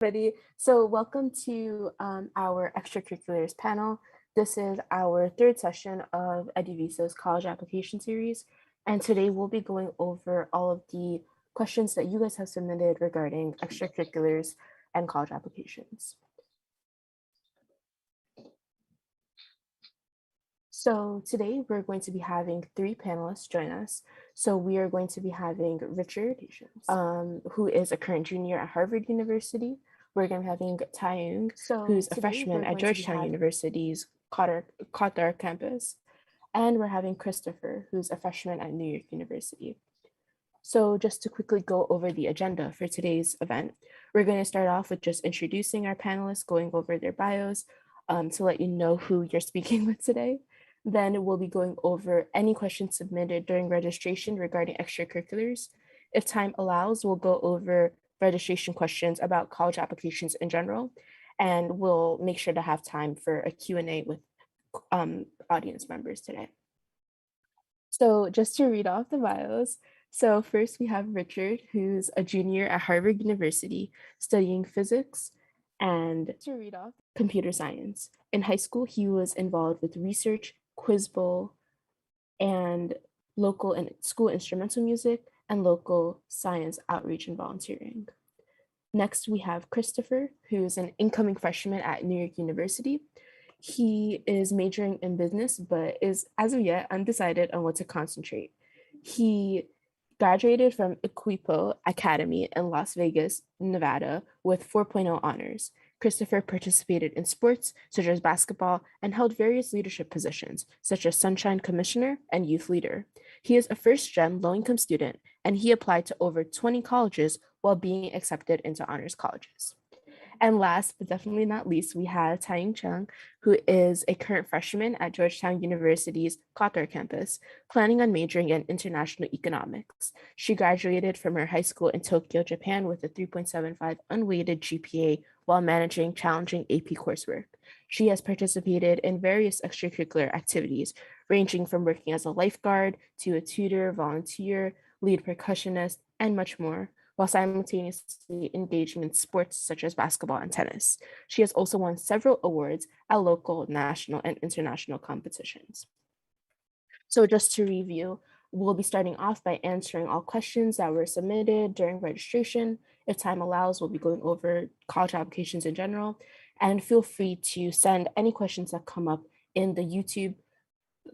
Everybody. So welcome to our extracurriculars panel. This is our third session of EduVisa's college application series. And today we'll be going over all of the questions that you guys have submitted regarding extracurriculars and college applications. So today we're going to be having three panelists join us. So we are going to be having Richard, who is a current junior at Harvard University. We're going to be having TaYoung, who's a freshman at Georgetown University's Qatar campus. And we're having Christopher, who's a freshman at New York University. So just to quickly go over the agenda for today's event, we're going to start off with just introducing our panelists, going over their bios to let you know who you're speaking with today. Then we'll be going over any questions submitted during registration regarding extracurriculars. If time allows, we'll go over registration questions about college applications in general, and we'll make sure to have time for a Q&A with audience members today. So just to read off the bios, so first we have Richard, who's a junior at Harvard University studying physics and to read off computer science. In high school, he was involved with research, quiz bowl, and local and school instrumental music and local science outreach and volunteering. Next, we have Christopher, who's an incoming freshman at New York University. He is majoring in business, but is as of yet undecided on what to concentrate. He graduated from Equipo Academy in Las Vegas, Nevada, with 4.0 honors. Christopher participated in sports such as basketball and held various leadership positions such as Sunshine Commissioner and Youth Leader. He is a first-gen low-income student, and he applied to over 20 colleges while being accepted into honors colleges. And last but definitely not least, we have TaYoung Chung, who is a current freshman at Georgetown University's Qatar campus, planning on majoring in international economics. She graduated from her high school in Tokyo, Japan with a 3.75 unweighted GPA while managing challenging AP coursework. She has participated in various extracurricular activities, ranging from working as a lifeguard to a tutor, volunteer, lead percussionist, and much more, while simultaneously engaging in sports such as basketball and tennis. She has also won several awards at local, national, and international competitions. So just to review, we'll be starting off by answering all questions that were submitted during registration. If time allows, we'll be going over college applications in general, and feel free to send any questions that come up in the YouTube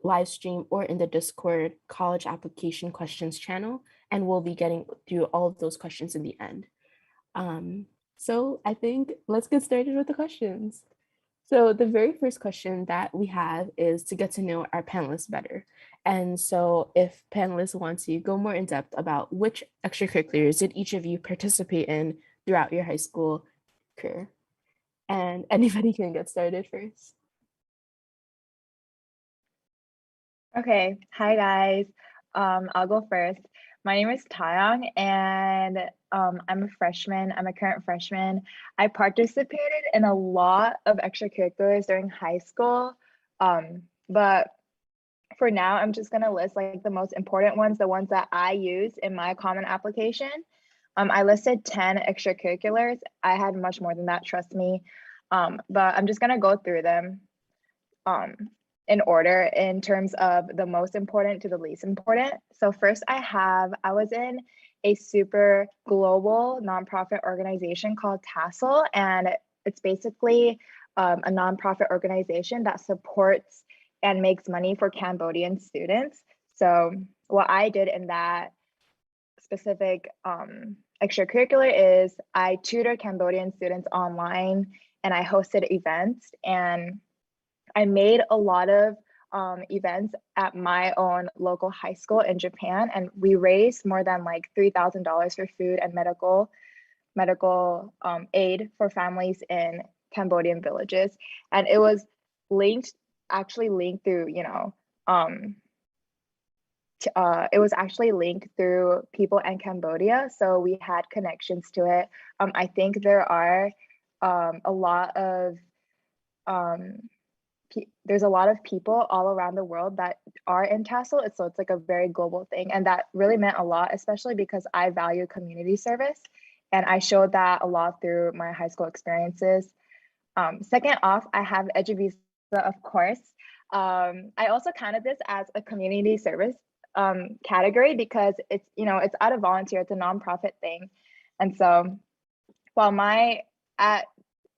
live stream or in the Discord college application questions channel, and we'll be getting through all of those questions in the end. So I think let's get started with the questions. So the very first question that we have is to get to know our panelists better. And so if panelists want to go more in depth about which extracurriculars did each of you participate in throughout your high school career? And anybody can get started first. Okay, hi guys. I'll go first. My name is TaYoung, and I'm a freshman. I'm a current freshman. I participated in a lot of extracurriculars during high school, but for now, I'm just gonna list like the most important ones, the ones that I use in my common application. I listed 10 extracurriculars. I had much more than that, trust me. But I'm just gonna go through them in order in terms of the most important to the least important. So first I was in a super global nonprofit organization called TASL, and it's basically a nonprofit organization that supports and makes money for Cambodian students. So what I did in that specific extracurricular is I tutored Cambodian students online, and I hosted events, and I made a lot of events at my own local high school in Japan, and we raised more than like $3,000 for food and medical aid for families in Cambodian villages. And it was actually linked through, it was actually linked through people in Cambodia. So we had connections to it. I think there are there's a lot of people all around the world that are in TASL, so it's like a very global thing, and that really meant a lot, especially because I value community service, And I showed that a lot through my high school experiences. Second off, I have EduVisa, of course. I also counted this as a community service category because it's, you know, it's out of volunteer, it's a nonprofit thing. And so while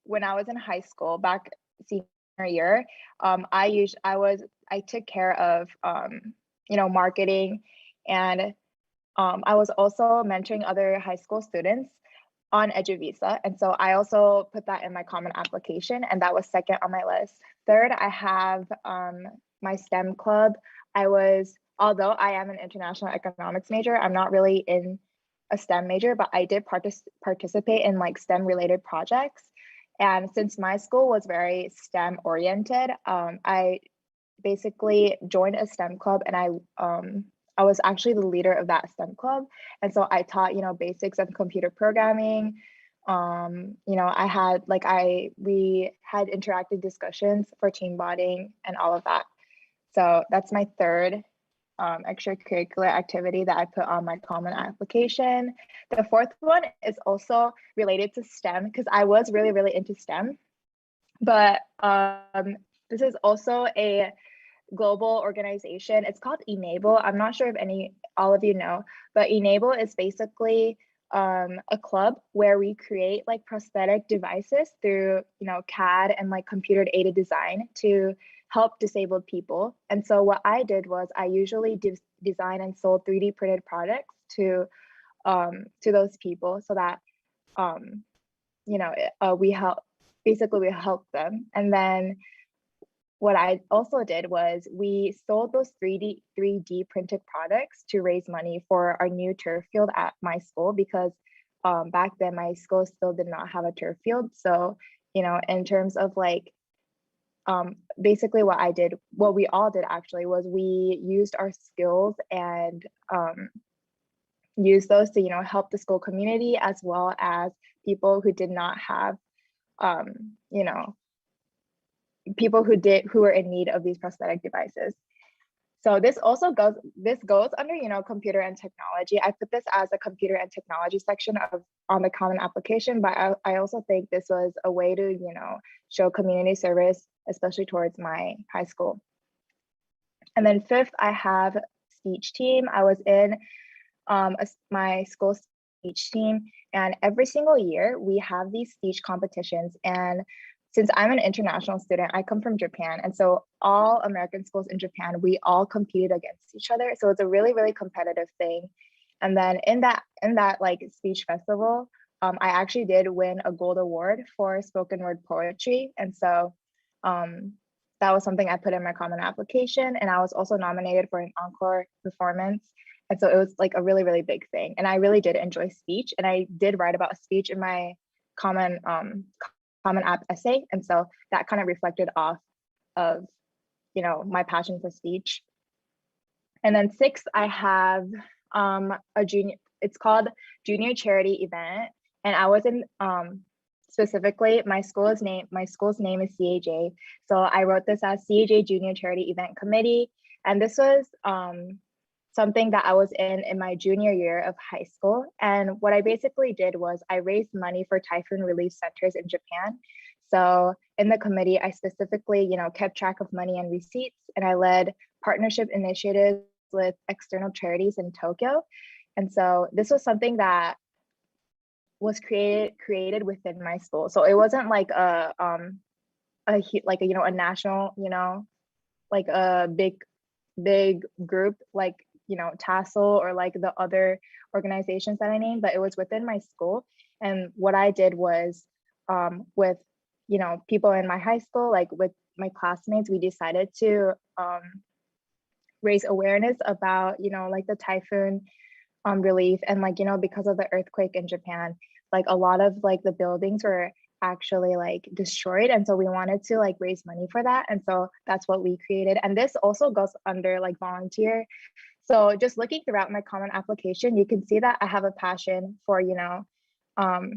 when I was in high school, back senior year, I took care of, you know, marketing, and I was also mentoring other high school students on EduVisa. And so I also put that in my common application, and that was second on my list. Third, I have my STEM club. Although I am an international economics major, I'm not really in a STEM major, but I did participate in like STEM related projects. And since my school was very STEM oriented, I basically joined a STEM club, and I was actually the leader of that STEM club. And so I taught, you know, basics of computer programming. You know, we had interactive discussions for team bonding and all of that. So that's my third extracurricular activity that I put on my common application. The fourth one is also related to STEM because I was really, really into STEM. But this is also a global organization. It's called Enable. I'm not sure if all of you know, but Enable is basically a club where we create like prosthetic devices through, you know, CAD and like computer aided design to help disabled people. And so what I did was I usually design and sold 3D printed products to those people so that you know, we help them. And then what I also did was we sold those 3D printed products to raise money for our new turf field at my school, because back then my school still did not have a turf field. So, you know, in terms of like, basically what we all did actually was we used our skills and used those to, you know, help the school community as well as people who did not have, you know, people who were in need of these prosthetic devices. So this goes under, you know, computer and technology. I put this as a computer and technology section on the common application, but I also think this was a way to, you know, show community service, especially towards my high school. And then fifth, I have speech team. I was in my school speech team, and every single year we have these speech competitions. And since I'm an international student, I come from Japan. And so all American schools in Japan, we all competed against each other. So it's a really, really competitive thing. And then in that like speech festival, I actually did win a gold award for spoken word poetry. And so that was something I put in my common application. And I was also nominated for an encore performance. And so it was like a really, really big thing. And I really did enjoy speech. And I did write about speech in my common app essay. And so that kind of reflected off of, you know, my passion for speech. And then sixth, I have it's called Junior Charity Event. And I was in, specifically, my school's name is CAJ. So I wrote this as CAJ Junior Charity Event Committee. And this was something that I was in my junior year of high school. And what I basically did was I raised money for typhoon relief centers in Japan. So in the committee, I specifically, you know, kept track of money and receipts, and I led partnership initiatives with external charities in Tokyo. And so this was something that was created within my school. So it wasn't like a you know, a national, you know, like a big group like, you know, Tassel or like the other organizations that I named, but it was within my school. And what I did was with, you know, people in my high school, like with my classmates, we decided to raise awareness about, you know, like the typhoon relief. And like, you know, because of the earthquake in Japan, like a lot of like the buildings were actually like destroyed, and so we wanted to like raise money for that. And so that's what we created. And this also goes under like volunteer. So just looking throughout my common application, you can see that I have a passion for, you know,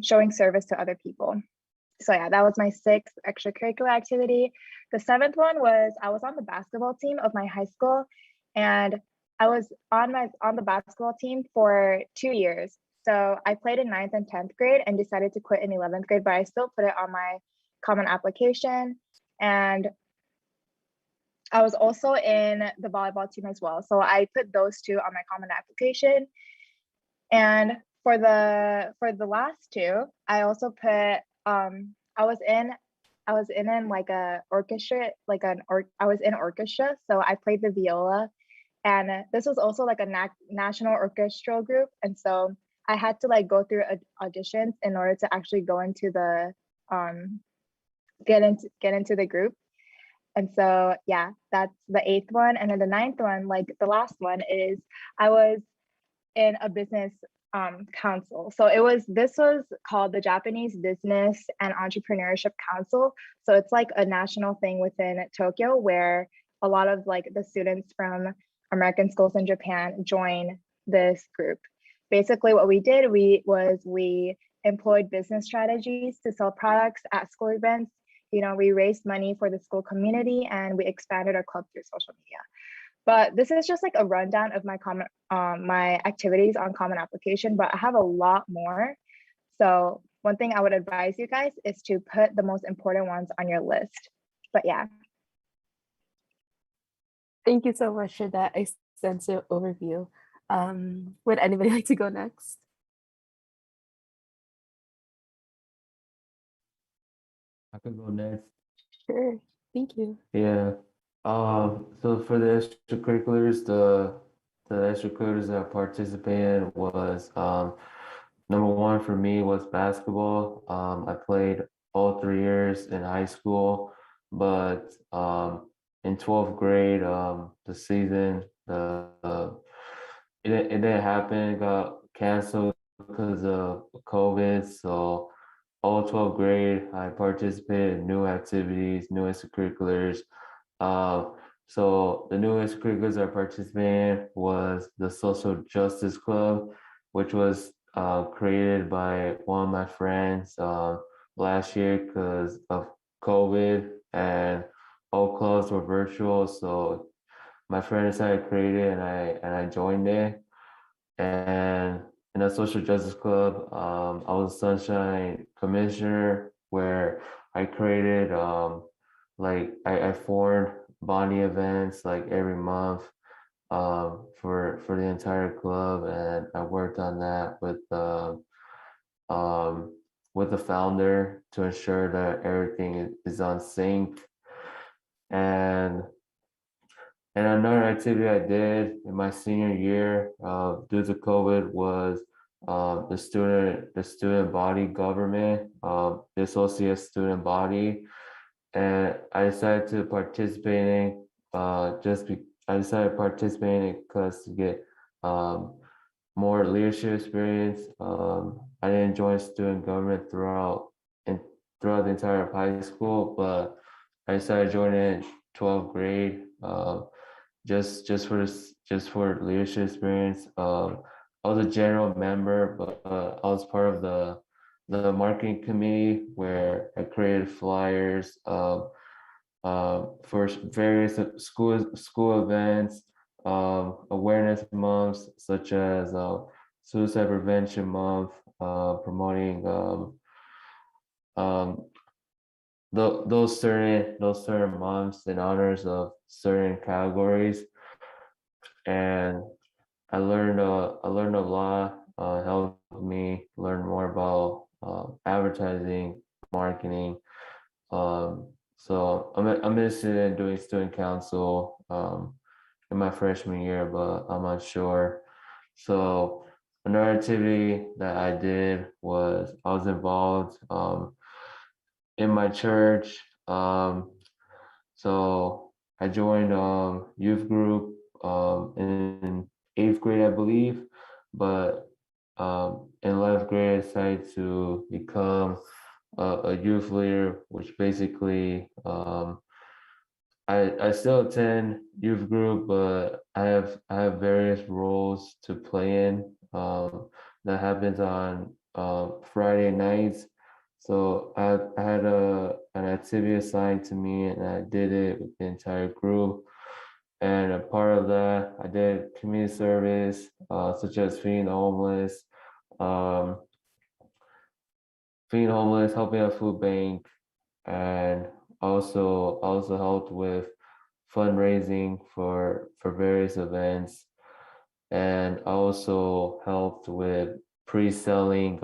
showing service to other people. So yeah, that was my sixth extracurricular activity. The seventh one was I was on the basketball team of my high school, and I was on the basketball team for 2 years. So I played in 9th and 10th grade and decided to quit in 11th grade, but I still put it on my common application. And I was also in the volleyball team as well. So I put those two on my common application. And for the last two, I also put I was in like a orchestra, I was in orchestra. So I played the viola, and this was also like a national orchestral group. And so I had to like go through auditions in order to actually go into the get into the group. And so yeah, that's the 8th one. And then the 9th one, like the last one, is I was in a business council. So this was called the Japanese Business and Entrepreneurship Council. So it's like a national thing within Tokyo where a lot of like the students from American schools in Japan join this group. Basically what we did, we employed business strategies to sell products at school events. You know, we raised money for the school community and we expanded our club through social media. But this is just like a rundown of my activities on Common Application, but I have a lot more. So one thing I would advise you guys is to put the most important ones on your list. But yeah. Thank you so much for that extensive overview. Would anybody like to go next? I could go next. Sure, thank you. Yeah. So for the extracurriculars, the extracurriculars that I participated was number one for me was basketball. I played all 3 years in high school, but in 12th grade, the season, it didn't happen. It got canceled because of COVID. So all 12th grade, I participated in new activities, new extracurriculars. So the new extracurriculars I participated in was the Social Justice Club, which was created by one of my friends last year because of COVID and all clubs were virtual. So my friend decided to create it, and I joined it. And in the Social Justice Club, I was a Sunshine Commissioner, where I created like I formed bonding events like every month for the entire club, and I worked on that with the founder to ensure that everything is on sync. And another activity I did in my senior year due to COVID was the student body government, the associate student body. And I decided to participate in I decided to participate in it because to get more leadership experience. I didn't join student government throughout the entire high school, but I decided to join it in 12th grade. Just for leadership experience. I was a general member, but I was part of the marketing committee where I created flyers for various school events, awareness months such as Suicide Prevention Month, promoting those certain months in honors of certain categories. And I learned a lot. Helped me learn more about advertising, marketing. So I'm interested in doing student council in my freshman year, but I'm unsure. So another activity that I did was I was involved in my church. So I joined youth group in 8th grade, I believe, but in 11th grade, I decided to become a youth leader, which basically I still attend youth group, but I have various roles to play in. That happens on Friday nights. So I had an activity assigned to me, and I did it with the entire group. And a part of that, I did community service, such as feeding the homeless, um, feeding homeless, helping at food bank, and also helped with fundraising for various events, and also helped with pre-selling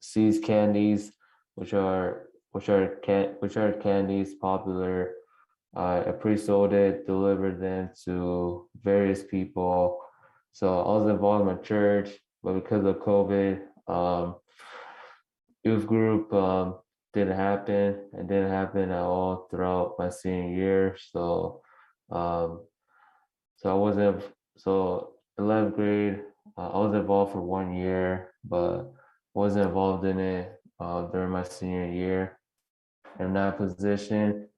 Seeds candies, which are candies popular. I pre-sold it, delivered them to various people. So I was involved in my church, but because of COVID, youth group didn't happen. It didn't happen at all throughout my senior year. Um, so I wasn't, so 11th grade, I was involved for 1 year, but wasn't involved in it during my senior year in that position.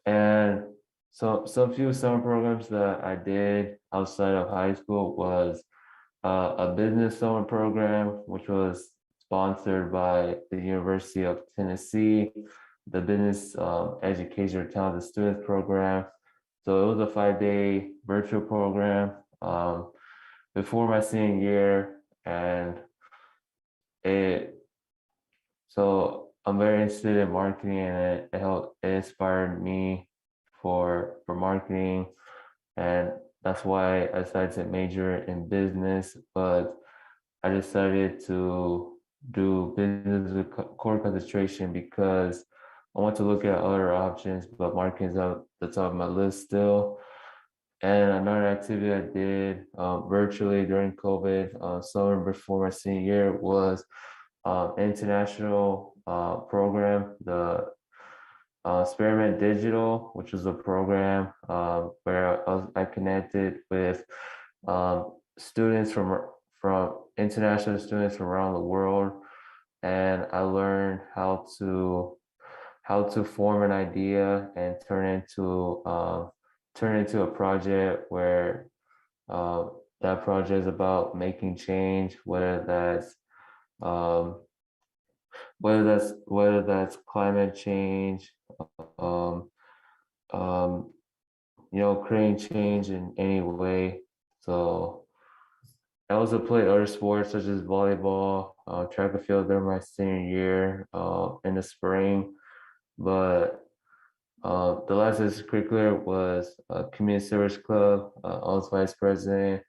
And so some few summer programs that I did outside of high school was a business summer program, which was sponsored by the University of Tennessee, the Business Education Talented Students Program. So it was a 5-day virtual program before my senior year, and it so I'm very interested in marketing, and it inspired me for marketing, and that's why I decided to major in business. But I decided to do business with core concentration because I want to look at other options, but marketing is at the top of my list still. And another activity I did virtually during COVID, summer before my senior year, was international program, the Experiment Digital, which was a program where I connected with students from international students from around the world, and I learned how to form an idea and turn into a project where that project is about making change, um, whether that's climate change, um, um, creating change in any way. So I also played other sports such as volleyball, track and field during my senior year in the spring. But the last extracurricular was a community service club. I was vice president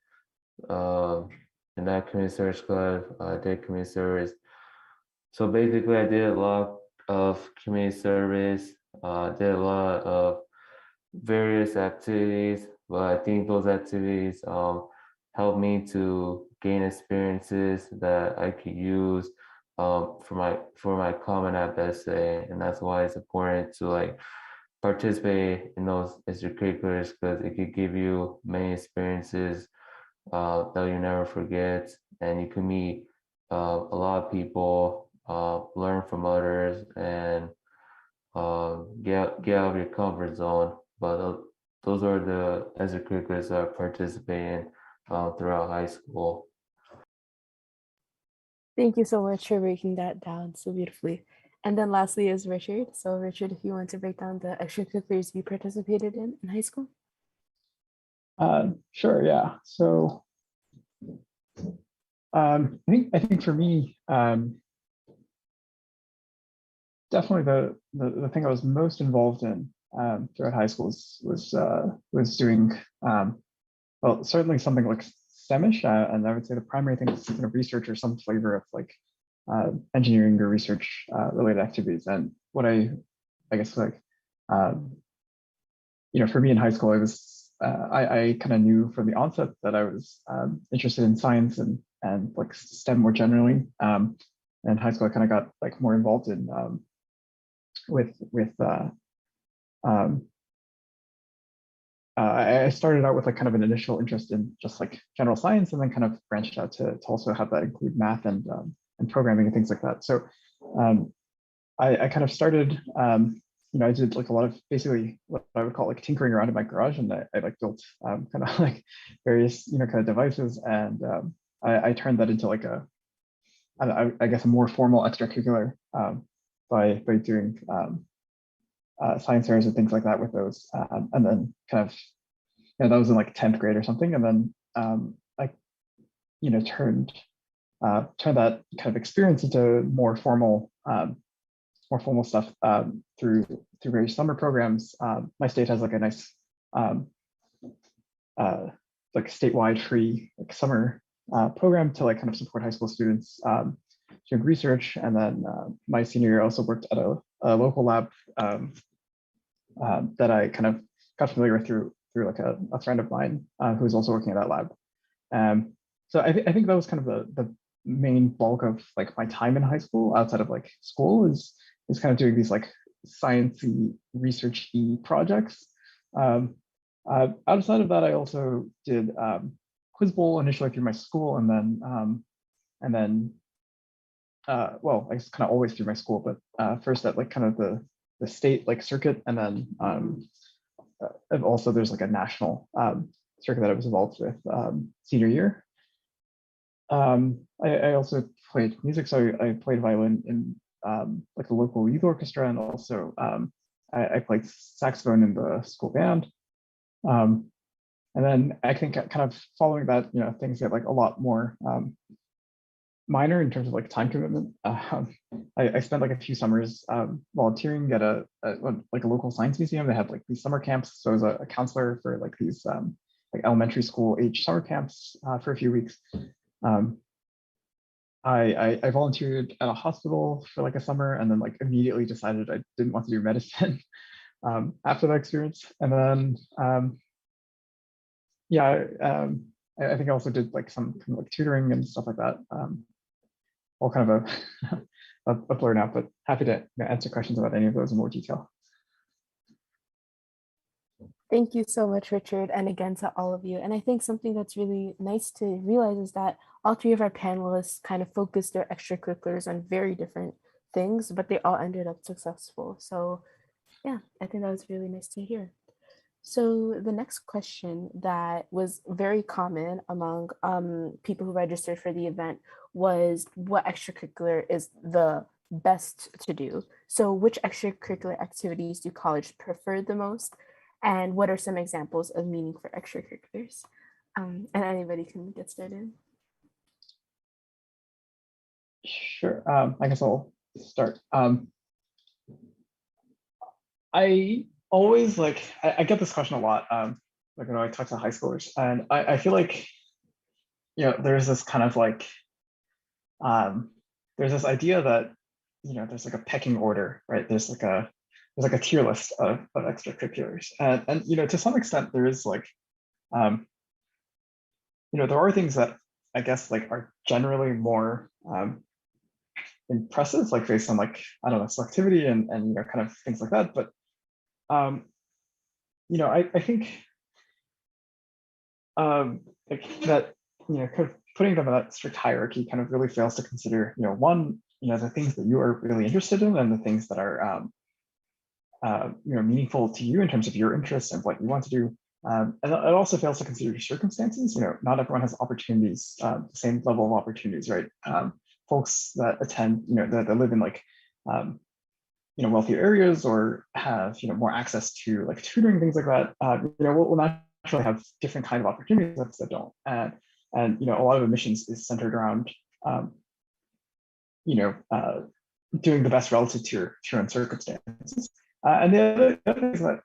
in that community service club. I did community service. So basically, I did a lot of community service. Did a lot of various activities, but I think those activities helped me to gain experiences that I could use for my Common App essay, and that's why it's important to like participate in those extracurriculars, because it could give you many experiences that you never forget, and you can meet a lot of people, learn from others, and get out of your comfort zone. But those are the extracurriculars that I participate in throughout high school. Thank you so much for breaking that down so beautifully. And then lastly is Richard. So Richard, if you want to break down the extracurriculars you participated in high school. Sure, yeah. So I think for me, definitely the thing I was most involved in throughout high school was doing well, certainly something like STEMish, and I would say the primary thing is kind of research or some flavor of like engineering or research related activities. And what I guess like for me in high school, I kind of knew from the onset that I was interested in science and like STEM more generally. In high school, I kind of got like more involved in I started out with like kind of an initial interest in just like general science, and then kind of branched out to also have that include math and programming and things like that. So I kind of started, I did like a lot of basically what I would call like tinkering around in my garage, and I like built kind of like various kind of devices, and I turned that into like I guess a more formal extracurricular by doing science fairs and things like that with those, and then kind of that was in like 10th grade or something, and then I turned turn that kind of experience into more formal stuff through various summer programs. My state has like a nice like statewide free like summer program to like kind of support high school students doing research. And then my senior year, I also worked at a local lab that I kind of got familiar with through like a friend of mine who was also working at that lab. So I think that was kind of the main bulk of like my time in high school outside of like school is kind of doing these like sciencey, researchy projects. Outside of that, I also did Quiz Bowl initially through my school, and then well, I guess kind of always through my school, but first at like kind of the state like circuit, and then also there's like a national circuit that I was involved with senior year. I also played music, so I played violin in like a local youth orchestra, and also I played saxophone in the school band. And then I think kind of following that, you know, things get like a lot more minor in terms of like time commitment. I spent like a few summers volunteering at like a local science museum. They had like these summer camps, so I was a counselor for like these like elementary school age summer camps for a few weeks. I volunteered at a hospital for like a summer, and then like immediately decided I didn't want to do medicine after that experience. And then yeah, I think I also did like some kind of like tutoring and stuff like that. All kind of a blur now, but happy to answer questions about any of those in more detail. Thank you so much, Richard, and again to all of you. And I think something that's really nice to realize is that all three of our panelists kind of focused their extracurriculars on very different things, but they all ended up successful. So yeah, I think that was really nice to hear. So the next question that was very common among people who registered for the event was what extracurricular is the best to do. So which extracurricular activities do college prefer the most? And what are some examples of meaning for extracurriculars? And anybody can get started. Sure, I guess I'll start. I always like, I get this question a lot. Like when I talk to high schoolers, and I feel like, you know, there's this kind of like, there's this idea that, you know, there's like a pecking order, right? There's like a tier list of extracurriculars, and you know, to some extent there is like, you know, there are things that I guess like are generally more impressive, like based on like, I don't know, selectivity and you know, kind of things like that. But you know, I think like that, you know, kind of putting them in that strict hierarchy kind of really fails to consider, you know, one, you know, the things that you are really interested in and the things that are you know, meaningful to you in terms of your interests and what you want to do. And it also fails to consider your circumstances. You know, not everyone has opportunities, the same level of opportunities, right? Folks that attend, you know, that live in like, you know, wealthier areas or have, you know, more access to like tutoring, things like that, you know, will naturally have different kind of opportunities that don't. And you know, a lot of admissions is centered around, you know, doing the best relative to your own circumstances. And the other thing is that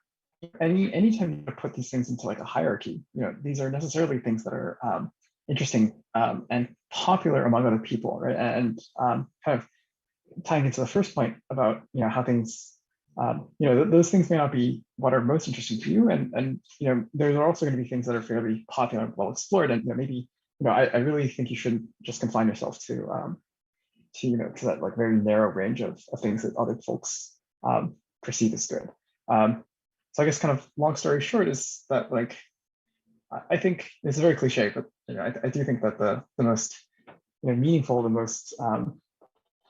anytime you put these things into like a hierarchy, you know, these are necessarily things that are interesting and popular among other people, right? And kind of tying into the first point about, you know, how things, you know, those things may not be what are most interesting to you, and you know, there are also going to be things that are fairly popular and well explored, and you know, maybe, you know, I really think you shouldn't just confine yourself to you know, to that like very narrow range of things that other folks perceive as good. So I guess kind of long story short is that like, I think it's very cliche, but you know, I do think that the most, you know, meaningful, the most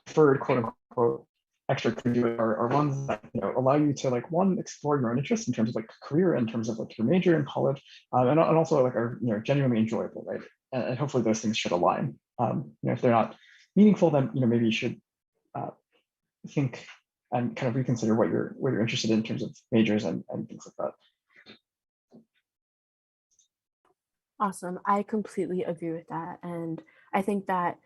preferred quote unquote extracurricular are ones that, you know, allow you to like, one, explore your own interests in terms of like career, in terms of like your major in college, and also like are, you know, genuinely enjoyable, right? And hopefully those things should align. You know, if they're not meaningful, then, you know, maybe you should think and kind of reconsider what you're interested in terms of majors and things like that. Awesome. I completely agree with that. And I think that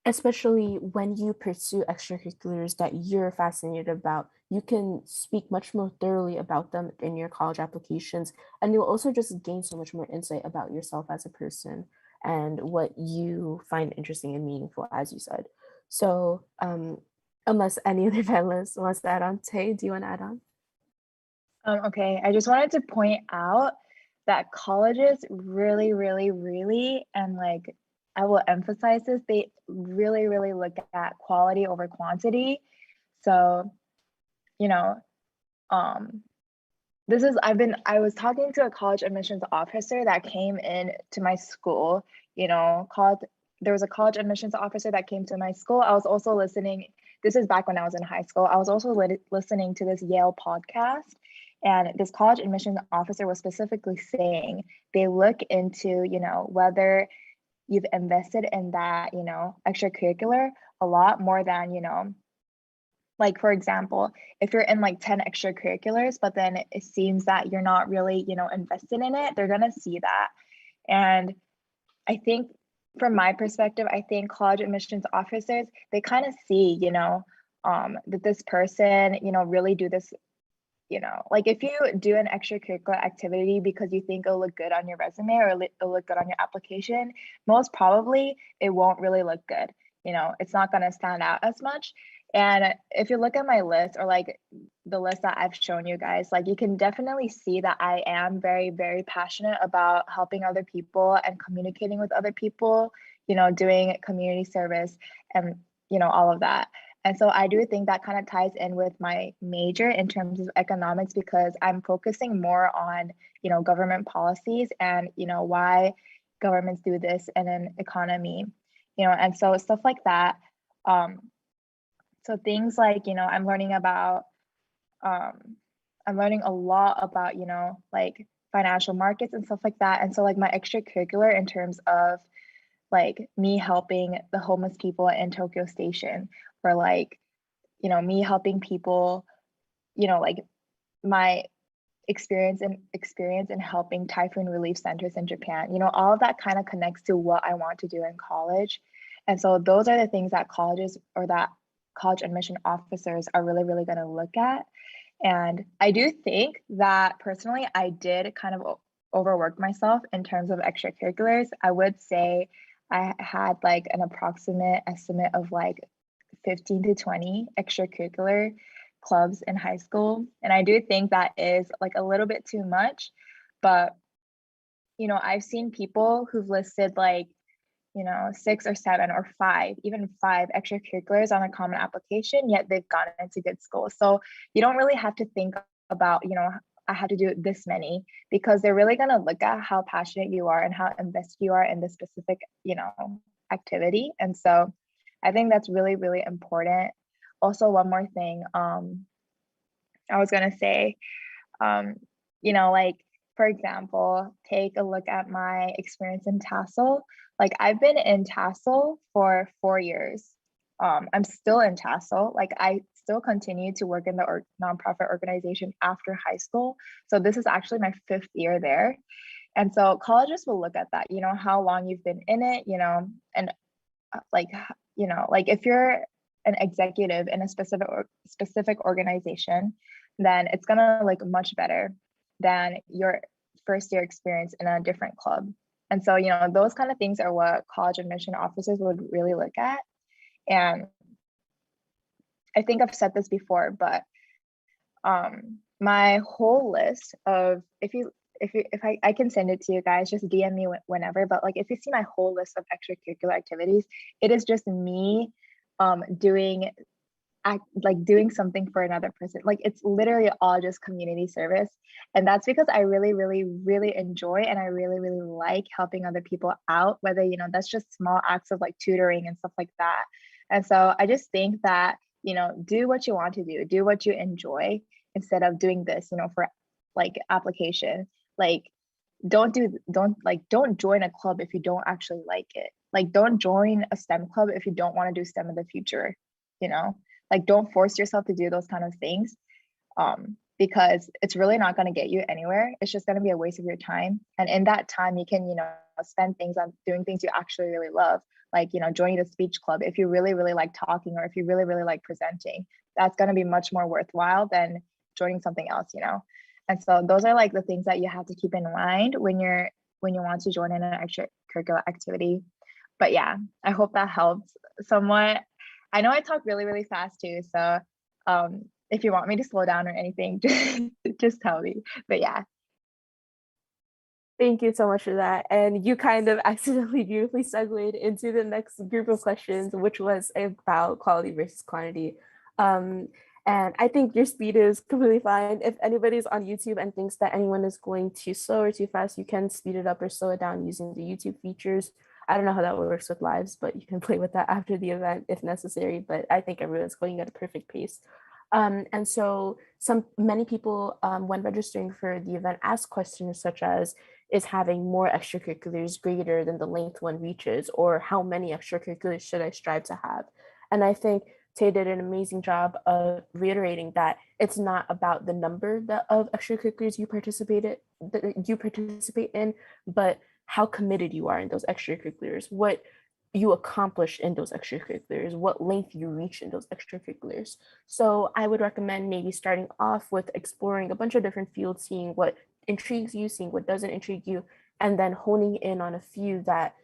especially when you pursue extracurriculars that you're fascinated about, you can speak much more thoroughly about them in your college applications. And you'll also just gain so much more insight about yourself as a person and what you find interesting and meaningful, as you said. So, unless any other panelists wants to add on, Tay, do you want to add on? Okay, I just wanted to point out that colleges really, and like, I will emphasize this, they really look at quality over quantity. So, you know, I was talking to a college admissions officer that came in to my school, there was a college admissions officer that came to my school. I was also listening, this is back when I was in high school, I was also listening to this Yale podcast. And this college admissions officer was specifically saying they look into, whether you've invested in that, extracurricular a lot more than, like, for example, if you're in like 10 extracurriculars, but then it seems that you're not really, invested in it, they're gonna see that. And I think from my perspective, I think college admissions officers, they kind of see, that this person, really do this, like if you do an extracurricular activity because you think it'll look good on your resume or it'll look good on your application, most probably it won't really look good. It's not going to stand out as much. And if you look at my list or like the list that I've shown you guys, like you can definitely see that I am very passionate about helping other people and communicating with other people, doing community service and, all of that. And so I do think that kind of ties in with my major in terms of economics, because I'm focusing more on, government policies and, why governments do this in an economy, and so stuff like that. So things like, I'm learning a lot about, like financial markets and stuff like that. And so like my extracurricular in terms of like me helping the homeless people in Tokyo Station, or like, me helping people, like my experience in helping typhoon relief centers in Japan, all of that kind of connects to what I want to do in college. And so those are the things that colleges or that college admission officers are really going to look at. And I do think that personally, I did kind of overwork myself in terms of extracurriculars. I would say I had like an approximate estimate of like 15 to 20 extracurricular clubs in high school. And I do think that is like a little bit too much, but I've seen people who've listed like 6 or 7 or 5, even 5 extracurriculars on a common application, yet they've gotten into good schools. So you don't really have to think about, I had to do this many, because they're really going to look at how passionate you are and how invested you are in this specific, activity. And so I think that's really important. Also, one more thing, I was going to say, like, for example, take a look at my experience in Tassel. Like I've been in Tassel for 4 years. I'm still in Tassel. Like I still continue to work in the nonprofit organization after high school. So this is actually my 5th year there. And so colleges will look at that, how long you've been in it, and like if you're an executive in a specific organization, then it's gonna look much better than your first year experience in a different club. And so, those kind of things are what college admission officers would really look at. And I think I've said this before, but my whole list of, if I can send it to you guys, just DM me whenever, but like if you see my whole list of extracurricular activities, it is just me doing something for another person. Like it's literally all just community service. And that's because I really enjoy, and I really like helping other people out, whether, that's just small acts of like tutoring and stuff like that. And so I just think that, do what you want to do what you enjoy, instead of doing this, for like application. Like don't join a club if you don't actually like it. Like don't join a STEM club if you don't want to do STEM in the future, Like don't force yourself to do those kind of things, because it's really not going to get you anywhere. It's just going to be a waste of your time. And in that time, you can, spend things on doing things you actually really love, like, joining the speech club, if you really, really like talking, or if you really, really like presenting, that's going to be much more worthwhile than joining something else, And so those are like the things that you have to keep in mind when you want to join in an extracurricular activity. But yeah, I hope that helps somewhat. I know I talk really, really fast too. So if you want me to slow down or anything, just tell me. But yeah. Thank you so much for that. And you kind of accidentally beautifully segued into the next group of questions, which was about quality versus quantity. And I think your speed is completely fine. If anybody's on YouTube and thinks that anyone is going too slow or too fast, you can speed it up or slow it down using the YouTube features. I don't know how that works with lives, but you can play with that after the event if necessary. But I think everyone's going at a perfect pace. And so many people, when registering for the event, ask questions such as, is having more extracurriculars greater than the length one reaches, or how many extracurriculars should I strive to have? And I think Tay did an amazing job of reiterating that it's not about the number of extracurriculars you participate in, but how committed you are in those extracurriculars, what you accomplish in those extracurriculars, what length you reach in those extracurriculars. So I would recommend maybe starting off with exploring a bunch of different fields, seeing what intrigues you, seeing what doesn't intrigue you, and then honing in on a few that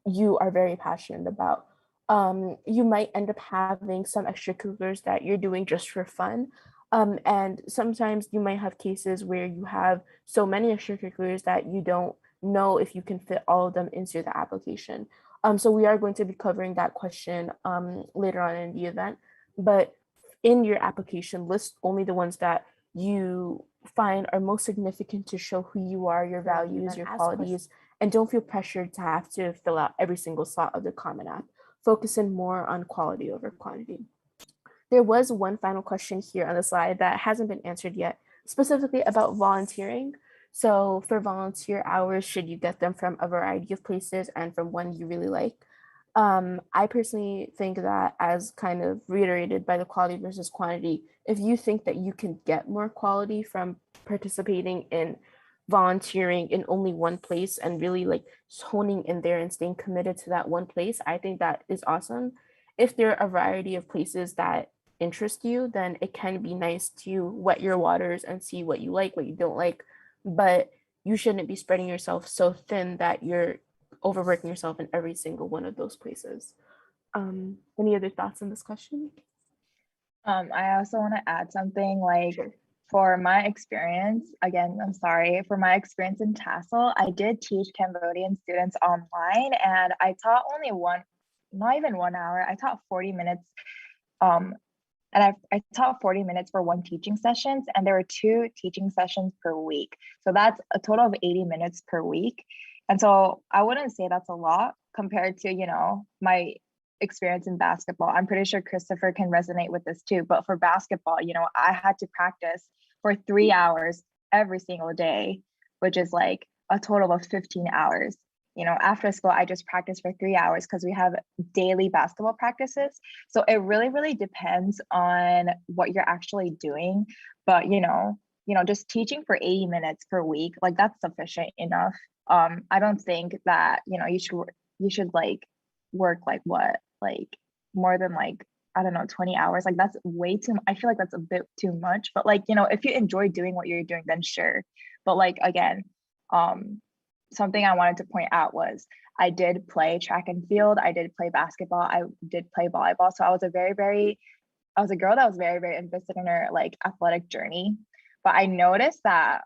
you are very passionate about. You might end up having some extracurriculars that you're doing just for fun. And sometimes you might have cases where you have so many extracurriculars that you don't know if you can fit all of them into the application. So we are going to be covering that question later on in the event, but in your application, list only the ones that you find are most significant to show who you are, your values, your qualities, and don't feel pressured to have to fill out every single slot of the Common App. Focus in more on quality over quantity. There was one final question here on the slide that hasn't been answered yet, specifically about volunteering. So for volunteer hours, should you get them from a variety of places and from one you really like? I personally think that, as kind of reiterated by the quality versus quantity, if you think that you can get more quality from participating in volunteering in only one place and really like honing in there and staying committed to that one place, I think that is awesome. If there are a variety of places that interest you, then it can be nice to wet your waters and see what you like, what you don't like, but you shouldn't be spreading yourself so thin that you're overworking yourself in every single one of those places. Any other thoughts on this question? I also want to add something, like, Sure. For my experience, again, I'm sorry, for my experience in TASL, I did teach Cambodian students online, and I taught only not even 1 hour, I taught 40 minutes. And I taught 40 minutes for one teaching sessions, and there were 2 teaching sessions per week. So that's a total of 80 minutes per week. And so I wouldn't say that's a lot compared to, my experience in basketball. I'm pretty sure Christopher can resonate with this too. But for basketball, I had to practice for 3 hours every single day, which is like a total of 15 hours. After school, I just practice for 3 hours because we have daily basketball practices. So it really, really depends on what you're actually doing. But, just teaching for 80 minutes per week, like, that's sufficient enough. I don't think that, you should like work like what, like more than like, I don't know, 20 hours. Like, that's way too, I feel like that's a bit too much, but like, if you enjoy doing what you're doing, then sure. But like, again, something I wanted to point out was I did play track and field. I did play basketball. I did play volleyball. So I was a girl that was very, very invested in her like athletic journey. But I noticed that,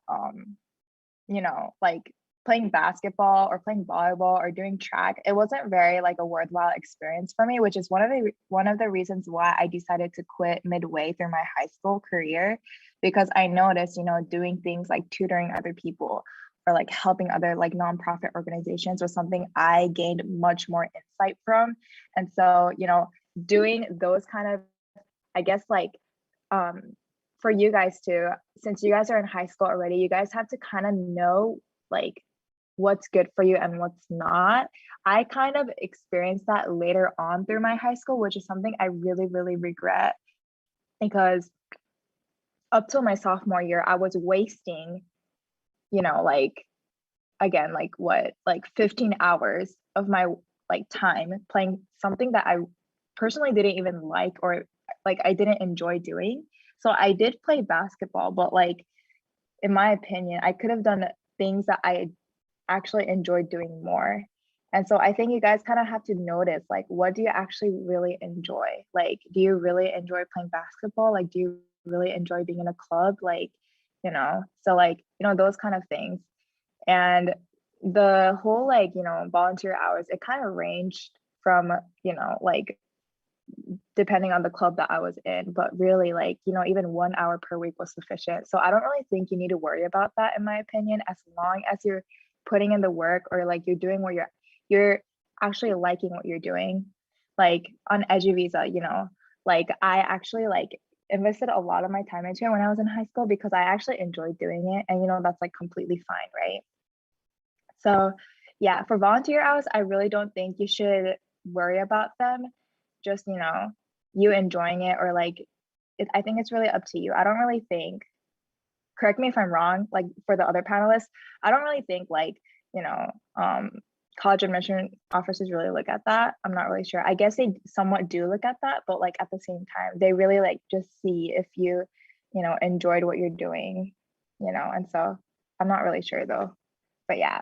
like playing basketball or playing volleyball or doing track, it wasn't very like a worthwhile experience for me, which is one of the reasons why I decided to quit midway through my high school career, because I noticed, doing things like tutoring other people or like helping other like nonprofit organizations was something I gained much more insight from. And so, doing those kind of, I guess, like, for you guys too, since you guys are in high school already, you guys have to kind of know like what's good for you and what's not. I kind of experienced that later on through my high school, which is something I really, really regret, because up till my sophomore year, I was wasting, like, again, like what, like 15 hours of my like time playing something that I personally didn't even like, or like I didn't enjoy doing. So I did play basketball, but like in my opinion, I could have done things that I actually enjoyed doing more. And so I think you guys kind of have to notice, like, what do you actually really enjoy? Like, do you really enjoy playing basketball? Like, do you really enjoy being in a club? Like, so like, those kind of things. And the whole, like, volunteer hours, it kind of ranged from, like, depending on the club that I was in, but really, like, even 1 hour per week was sufficient. So I don't really think you need to worry about that, in my opinion, as long as you're putting in the work, or like you're doing what you're actually liking what you're doing. Like on EduVisa, like I actually like invested a lot of my time into it when I was in high school because I actually enjoyed doing it, and that's like completely fine, right? So yeah, for volunteer hours, I really don't think you should worry about them. Just you enjoying it, or like I think it's really up to you. I don't really think, correct me if I'm wrong, like for the other panelists, I don't really think like college admission officers really look at that. I'm not really sure. I guess they somewhat do look at that, but like at the same time, they really like just see if you enjoyed what you're doing, and so I'm not really sure though, but yeah.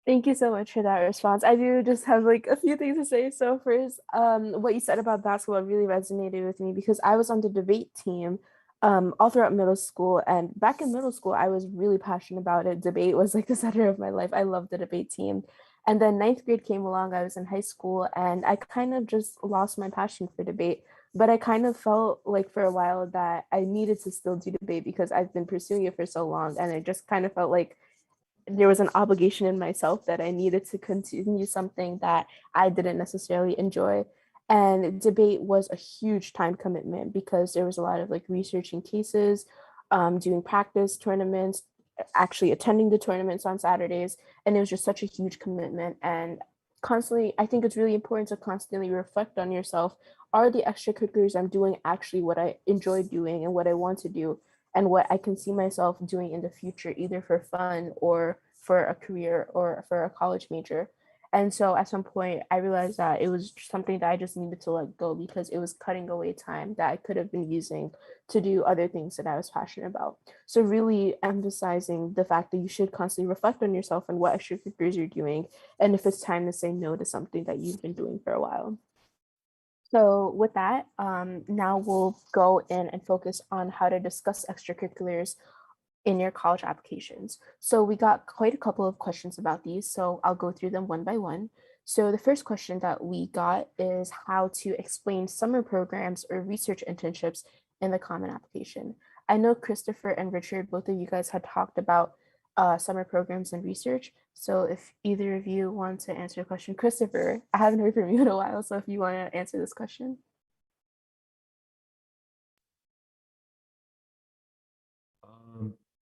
Thank you so much for that response. I do just have like a few things to say. So first, what you said about basketball really resonated with me because I was on the debate team all throughout middle school. And back in middle school, I was really passionate about it. Debate was like the center of my life. I loved the debate team. And then ninth grade came along, I was in high school, and I kind of just lost my passion for debate. But I kind of felt like for a while that I needed to still do debate because I've been pursuing it for so long. And I just kind of felt like there was an obligation in myself that I needed to continue something that I didn't necessarily enjoy. And debate was a huge time commitment because there was a lot of like researching cases, doing practice tournaments, actually attending the tournaments on Saturdays. And it was just such a huge commitment. And constantly, I think it's really important to constantly reflect on yourself. Are the extracurriculars I'm doing actually what I enjoy doing and what I want to do? And what I can see myself doing in the future, either for fun or for a career or for a college major. And so at some point, I realized that it was something that I just needed to let go because it was cutting away time that I could have been using to do other things that I was passionate about. So really emphasizing the fact that you should constantly reflect on yourself and what extracurriculars you're doing, and if it's time to say no to something that you've been doing for a while. So with that, now we'll go in and focus on how to discuss extracurriculars in your college applications. So we got quite a couple of questions about these, so I'll go through them one by one. So the first question that we got is how to explain summer programs or research internships in the common application. I know Christopher and Richard, both of you guys had talked about summer programs and research. So if either of you want to answer the question, Christopher, I haven't heard from you in a while, so if you want to answer this question.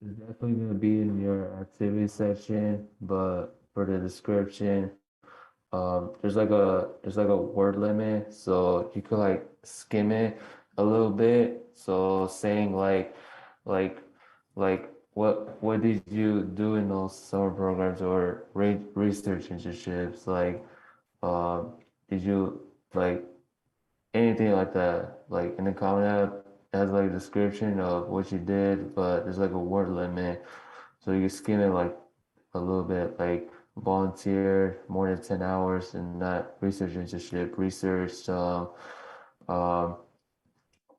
It's definitely gonna be in your activity section, but for the description, there's like a word limit, so you could like skim it a little bit. So saying like like what did you do in those summer programs or research internships? Like did you like anything like that? Like in the Common App it has like a description of what you did, but there's like a word limit, so you can skim it like a little bit, like volunteer more than 10 hours and not research internship, research um,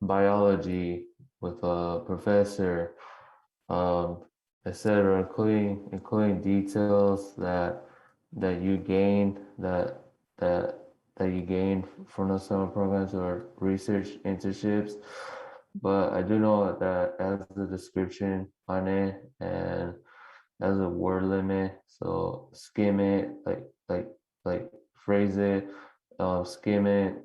biology with a professor, um, etc., including details that you gained that that you gained from the summer programs or research internships. But I do know that as a description on it and as a word limit, so skim it, like phrase it, skim it,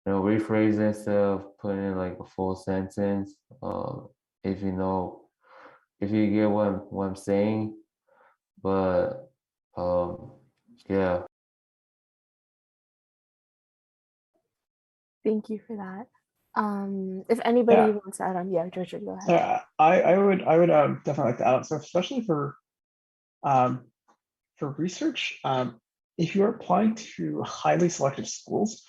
rephrase it instead of putting in like a full sentence. If you know, if you get what I'm saying, but yeah. Thank you for that. If anybody Yeah. wants to add on, yeah, Georgia, go ahead. Yeah, I would definitely like to add on. So especially for for research, if you're applying to highly selective schools,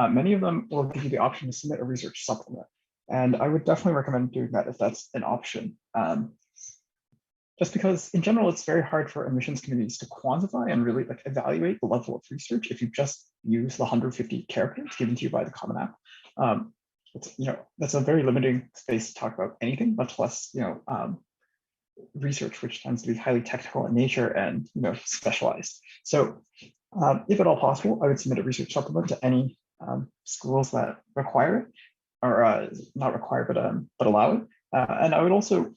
many of them will give you the option to submit a research supplement. And I would definitely recommend doing that if that's an option. Just because in general, it's very hard for admissions committees to quantify and really like evaluate the level of research if you just use the 150 characters given to you by the Common App. It's, that's a very limiting space to talk about anything, much less, research, which tends to be highly technical in nature and, specialized. So if at all possible, I would submit a research supplement to any schools that require it, or not require, but allow it. And I would also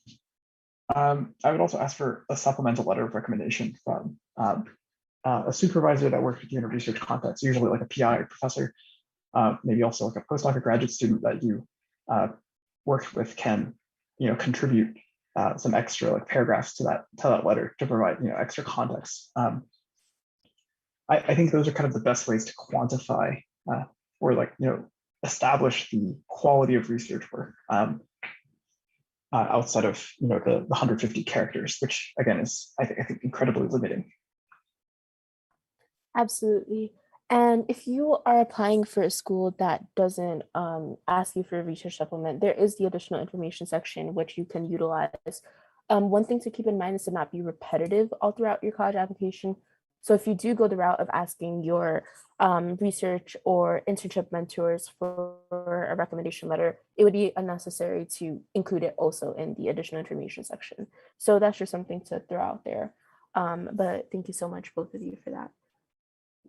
ask for a supplemental letter of recommendation from a supervisor that works with you in a research context, usually like a PI or professor, maybe also like a postdoc or graduate student that you worked with can, contribute some extra like paragraphs to that letter to provide, extra context. I think those are kind of the best ways to quantify or like, establish the quality of research work. Outside of the 150 characters, which again is I think incredibly limiting. Absolutely. And if you are applying for a school that doesn't ask you for a research supplement, there is the additional information section which you can utilize. One thing to keep in mind is to not be repetitive all throughout your college application. So if you do go the route of asking your research or internship mentors for a recommendation letter, it would be unnecessary to include it also in the additional information section. So that's just something to throw out there. But thank you so much, both of you, for that.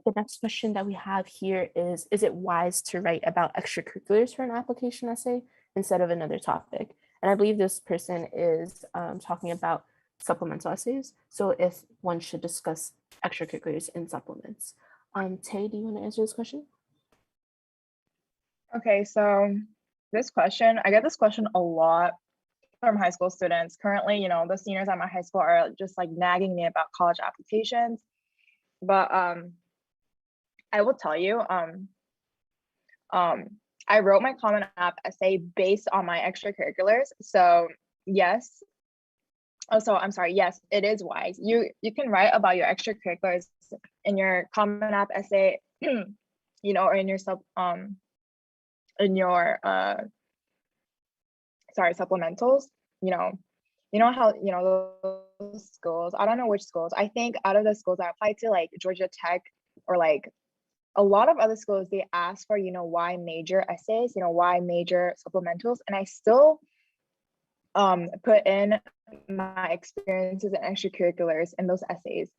The next question that we have here is it wise to write about extracurriculars for an application essay instead of another topic? And I believe this person is talking about supplemental essays. So if one should discuss extracurriculars in supplements. Tay, do you want to answer this question? Okay, so this question, I get this question a lot from high school students. Currently, the seniors at my high school are just like nagging me about college applications. But I will tell you, I wrote my Common App essay based on my extracurriculars. So yes. Oh, so I'm sorry. Yes, it is wise. You can write about your extracurriculars in your Common App essay, or in your supplementals. How those schools. I don't know which schools. I think out of the schools I applied to, like Georgia Tech or like a lot of other schools, they ask for why major essays, why major supplementals, and I still put in my experiences and extracurriculars in those essays.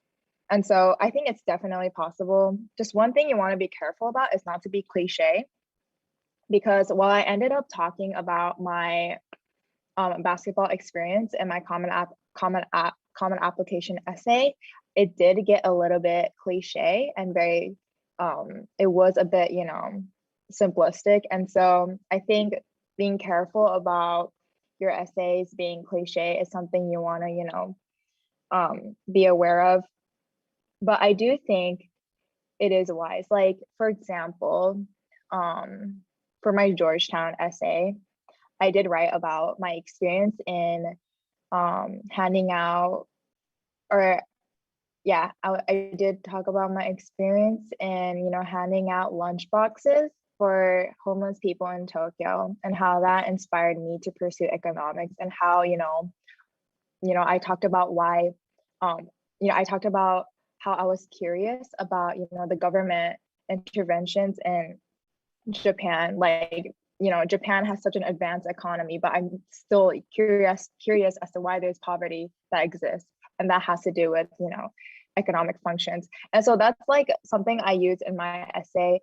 And so I think it's definitely possible. Just one thing you want to be careful about is not to be cliche, because while I ended up talking about my basketball experience in my common application essay, it did get a little bit cliche and very it was a bit simplistic. And so I think being careful about your essays being cliche is something you want to be aware of. But I do think it is wise. Like, for example, for my Georgetown essay, I did write about my experience in handing out, I did talk about my experience in, handing out lunch boxes for homeless people in Tokyo, and how that inspired me to pursue economics, and how, I talked about why, I talked about how I was curious about, the government interventions in Japan. Like, Japan has such an advanced economy, but I'm still curious as to why there's poverty that exists. And that has to do with, economic functions. And so that's like something I use in my essay.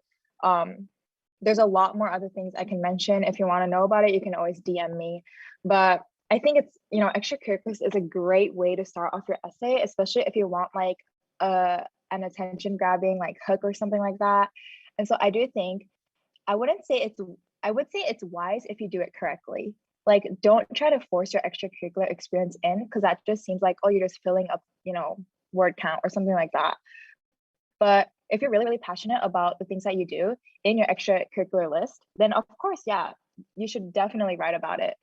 There's a lot more other things I can mention. If you want to know about it, you can always DM me. But I think it's, extracurriculars is a great way to start off your essay, especially if you want like an attention grabbing like hook or something like that. And so I do think, I would say it's wise if you do it correctly. Like, don't try to force your extracurricular experience in, because that just seems like, oh, you're just filling up, word count or something like that. But if you're really, really passionate about the things that you do in your extracurricular list, then of course, yeah, you should definitely write about it.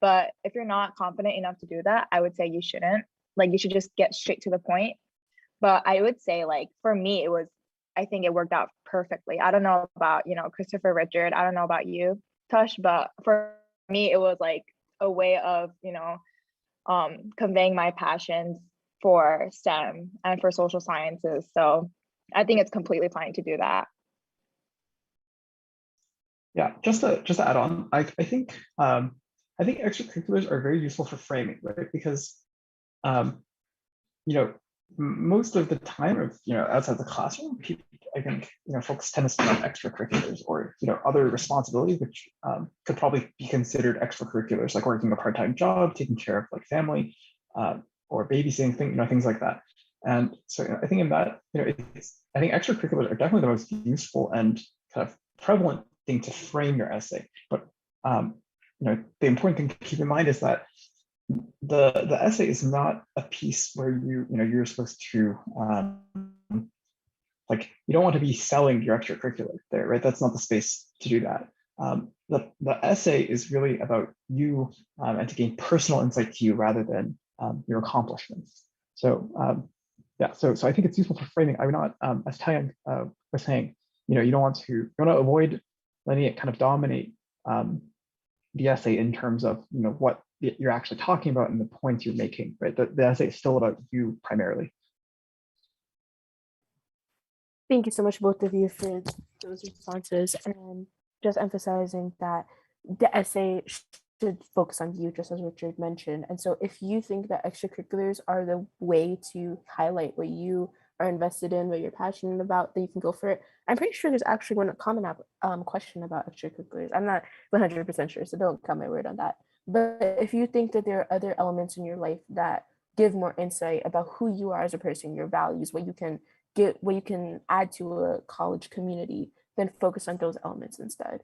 But if you're not confident enough to do that, I would say you shouldn't. Like, you should just get straight to the point. But I would say like for me, I think it worked out perfectly. I don't know about, Christopher, Richard, I don't know about you, Tush, but for me, it was like a way of, conveying my passions for STEM and for social sciences. So I think it's completely fine to do that. Yeah, just to add on, I think extracurriculars are very useful for framing, right? Because most of the time, of outside the classroom, people, I think, folks tend to spend on extracurriculars or other responsibilities which could probably be considered extracurriculars, like working a part-time job, taking care of like family, or babysitting, things like that. And so I think in that, I think extracurriculars are definitely the most useful and kind of prevalent thing to frame your essay. But the important thing to keep in mind is that the essay is not a piece where you're supposed to like, you don't want to be selling your extracurricular there, right? That's not the space to do that. The essay is really about you and to gain personal insight to you rather than your accomplishments. So yeah, so I think it's useful for framing. I would not, as TaYoung was saying, you want to avoid letting it kind of dominate the essay in terms of what you're actually talking about and the points you're making, right? The essay is still about you primarily. Thank you so much, both of you, for those responses, and just emphasizing that the essay should focus on you, just as Richard mentioned. And so if you think that extracurriculars are the way to highlight what you are invested in, what you're passionate about, then you can go for it. I'm pretty sure there's actually one common question about extracurriculars. I'm not 100% sure, so don't cut my word on that. But if you think that there are other elements in your life that give more insight about who you are as a person, your values, what you can add to a college community, then focus on those elements instead.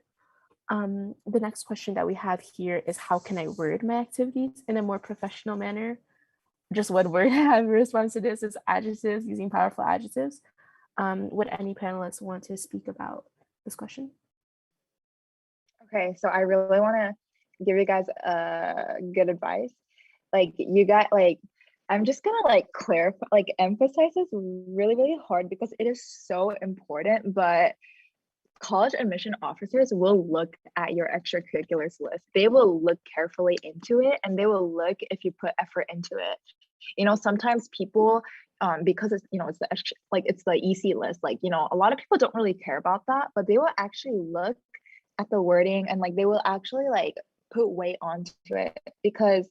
The next question that we have here is, how can I word my activities in a more professional manner? Just one word I have in response to this is adjectives, using powerful adjectives. Would any panelists want to speak about this question? Okay, so I really want to give you guys good advice. Like, you got I'm just gonna clarify, emphasize this really, really hard because it is so important. But college admission officers will look at your extracurriculars list. They will look carefully into it, and they will look if you put effort into it. Sometimes people, because it's it's the EC list. A lot of people don't really care about that, but they will actually look at the wording, and they will actually put weight onto it, because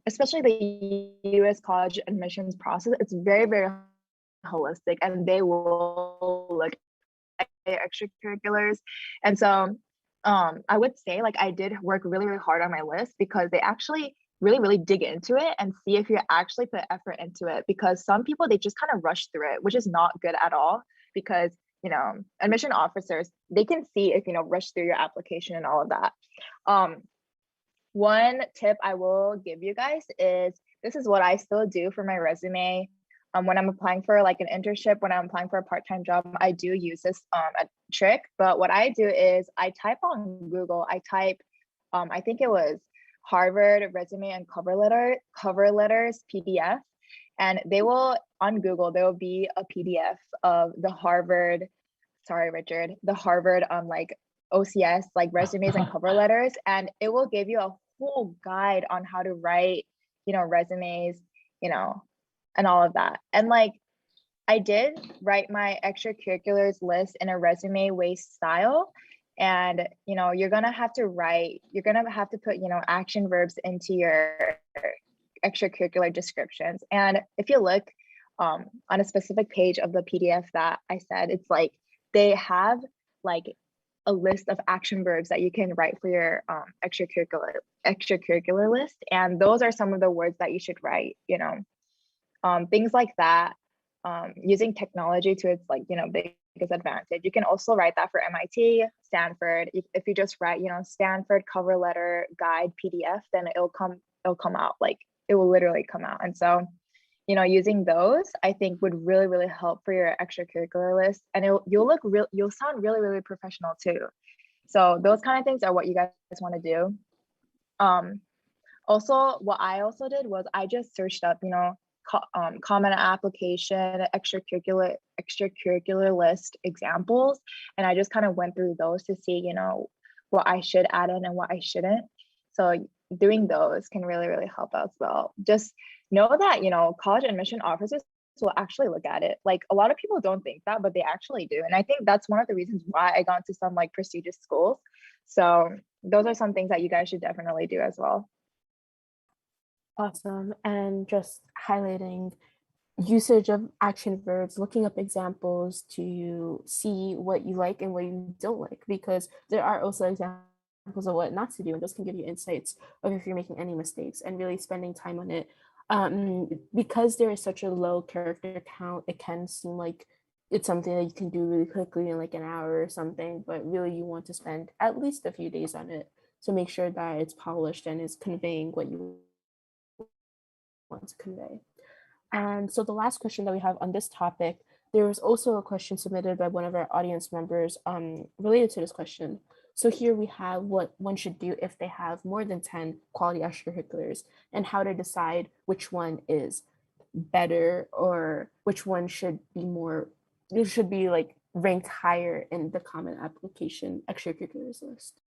especially the US college admissions process, it's very, very holistic, and they will look at extracurriculars. And so I would say I did work really, really hard on my list, because they actually really, really dig into it and see if you actually put effort into it. Because some people, they just kind of rush through it, which is not good at all, because admission officers, they can see if rush through your application and all of that. One tip I will give you guys is, this is what I still do for my resume. When I'm applying for an internship, when I'm applying for a part-time job, I do use this a trick. But what I do is I type on Google, I think it was Harvard resume and cover letters PDF. And they will, on Google, there will be a PDF of the Harvard, sorry, Richard, the Harvard OCS resumes and cover letters, and it will give you a whole guide on how to write resumes, and all of that. And I did write my extracurriculars list in a resume way style, and you're gonna have to put action verbs into your extracurricular descriptions. And if you look on a specific page of the PDF that I said, it's they have a list of action verbs that you can write for your extracurricular list. And those are some of the words that you should write, things like that. Using technology to its biggest advantage. You can also write that for MIT, Stanford. If you just write, Stanford cover letter guide PDF, then it'll come out, it will literally come out. And so, using those, I think would really, really help for your extracurricular list, and you'll sound really, really professional too. So those kind of things are what you guys want to do. Also, what I also did was I just searched up, common application, extracurricular list examples. And I just kind of went through those to see, you know, what I should add in and what I shouldn't. So doing those can really, really help as well. Just know that, you know, college admission officers will actually look at it. Like a lot of people don't think that, but they actually do. And I think that's one of the reasons why I got into some like prestigious schools. So those are some things that you guys should definitely do as well. Awesome. And just highlighting usage of action verbs, looking up examples to see what you like and what you don't like, because there are also examples of what not to do, and those can give you insights of if you're making any mistakes, and really spending time on it. Because there is such a low character count, it can seem like it's something that you can do really quickly in like an hour or something, but really you want to spend at least a few days on it to make sure that it's polished and is conveying what you want to convey. And so the last question that we have on this topic, there was also a question submitted by one of our audience members related to this question. So here we have what one should do if they have more than 10 quality extracurriculars, and how to decide which one is better or which one should be more, it should be like ranked higher in the common application extracurriculars list.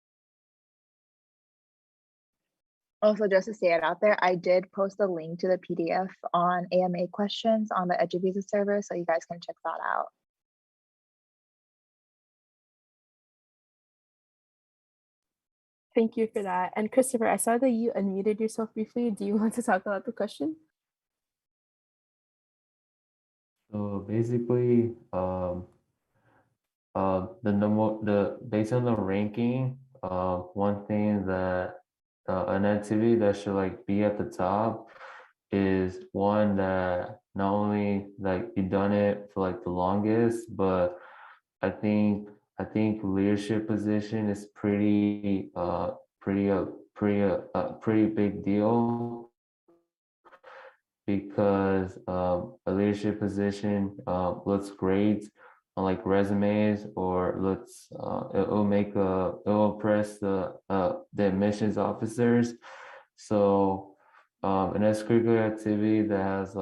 Also, just to say it out there, I did post a link to the PDF on AMA questions on the EduVisa server, so you guys can check that out. Thank you for that. And Christopher, I saw that you unmuted yourself briefly. Do you want to talk about the question? So basically, based on the ranking, one thing that an activity that should like be at the top is one that not only like you done it for like the longest, but I think leadership position is pretty big deal, because a leadership position looks great on like resumes, or it'll impress the admissions officers. So an extracurricular activity that has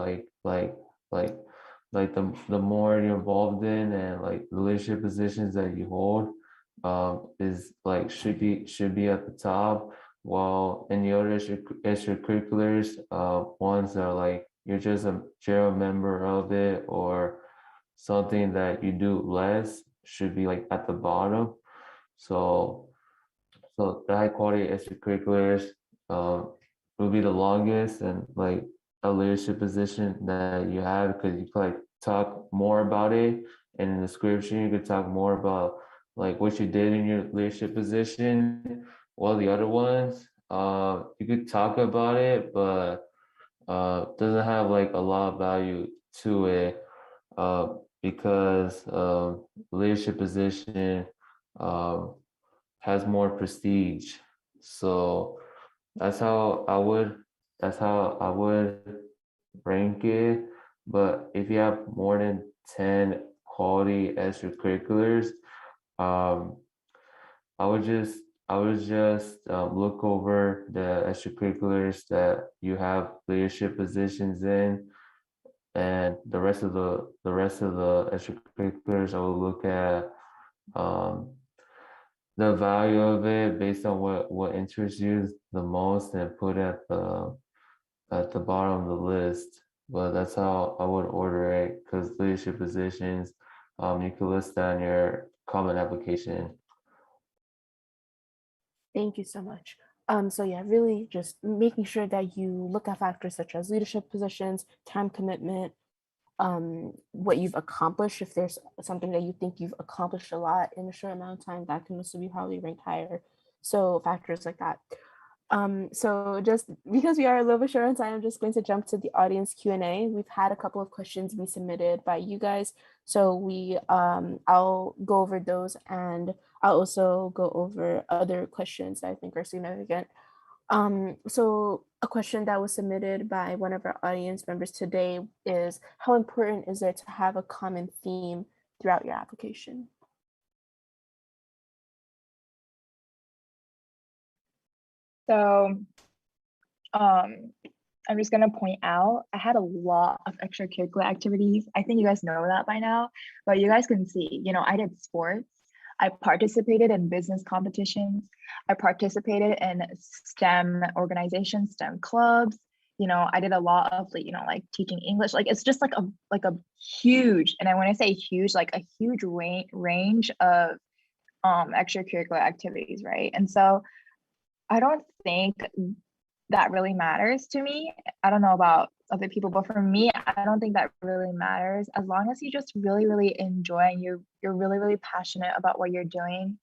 the more you're involved in, and like the leadership positions that you hold is like should be at the top. While in the other extracurriculars, ones are like you're just a general member of it, or something that you do less, should be like at the bottom. So the high quality extracurriculars will be the longest, and like a leadership position that you have, because you could like talk more about it, and in the description you could talk more about like what you did in your leadership position. While the other ones, you could talk about it, but doesn't have like a lot of value to it, because leadership position has more prestige. So that's how I would rank it. But if you have more than 10 quality extracurriculars, I would just look over the extracurriculars that you have leadership positions in, and the rest of the extracurriculars I will look at the value of it based on what interests you the most, and put at the bottom of the list. But that's how I would order it, because leadership positions, you can list on your common application. Thank you so much. So yeah, really just making sure that you look at factors such as leadership positions, time commitment, what you've accomplished. If there's something that you think you've accomplished a lot in a short amount of time, that can also be probably ranked higher. So factors like that. So just because we are a little bit short on time, I'm just going to jump to the audience Q&A. We've had a couple of questions be submitted by you guys. So I'll go over those, and I'll also go over other questions that I think are significant. So a question that was submitted by one of our audience members today is, how important is it to have a common theme throughout your application? So I'm just gonna point out, I had a lot of extracurricular activities. I think you guys know that by now, but you guys can see, you know, I did sports. I participated in business competitions. I participated in STEM organizations, STEM clubs. You know, I did a lot of, you know, like teaching English. Like it's just like a huge, and when I say huge, like a huge range of extracurricular activities, right? And so I don't think that really matters to me. I don't know about other people, but for me, I don't think that really matters. As long as you just really, really enjoy and you're really, really passionate about what you're doing.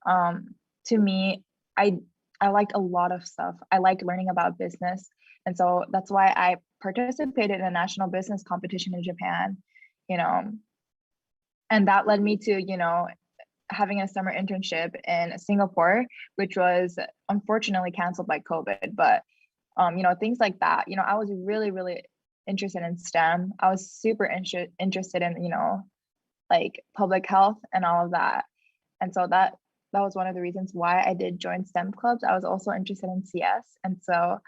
To me, I liked a lot of stuff. I liked learning about business. And so that's why I participated in a national business competition in Japan, you know, and that led me to, you know, having a summer internship in Singapore, which was unfortunately canceled by COVID. But you know, things like that. You know, I was really, really interested in STEM. I was super interested in, you know, like public health and all of that. And so that was one of the reasons why I did join STEM clubs. I was also interested in CS, and so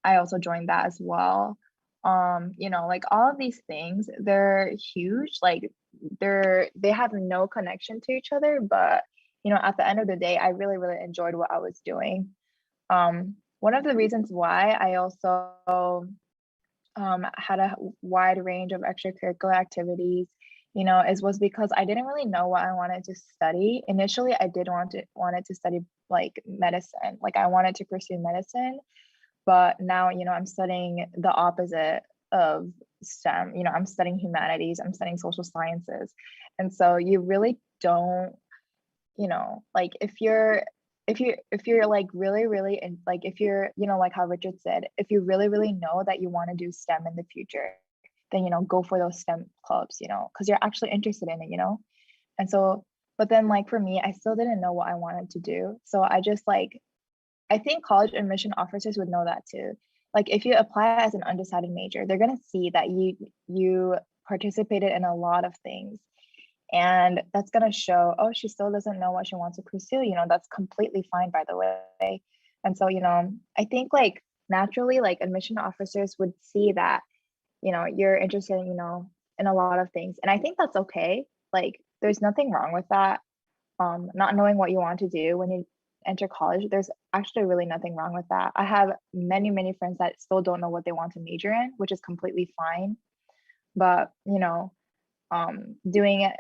I also joined that as well. You know, like all of these things, they're huge. Like they have no connection to each other, but you know, at the end of the day, I really, really enjoyed what I was doing. One of the reasons why I also had a wide range of extracurricular activities, you know, was because I didn't really know what I wanted to study. Initially, I did wanted to study like medicine, like I wanted to pursue medicine, but now, you know, I'm studying the opposite of STEM. You know, I'm studying humanities, I'm studying social sciences, and so you really don't, you know, like if you're like really, really, and like if you're, you know, like how Richard said, if you really, really know that you want to do STEM in the future, then, you know, go for those STEM clubs, you know, because you're actually interested in it, you know. And so, but then like for me, I still didn't know what I wanted to do. So I just like, I think college admission officers would know that too. Like if you apply as an undecided major, they're gonna see that you participated in a lot of things. And that's going to show, oh, she still doesn't know what she wants to pursue. You know, that's completely fine, by the way. And so, you know, I think like naturally, like admission officers would see that, you know, you're interested, you know, in a lot of things. And I think that's okay. Like there's nothing wrong with that. Not knowing what you want to do when you enter college, there's actually really nothing wrong with that. I have many, many friends that still don't know what they want to major in, which is completely fine. But, you know, doing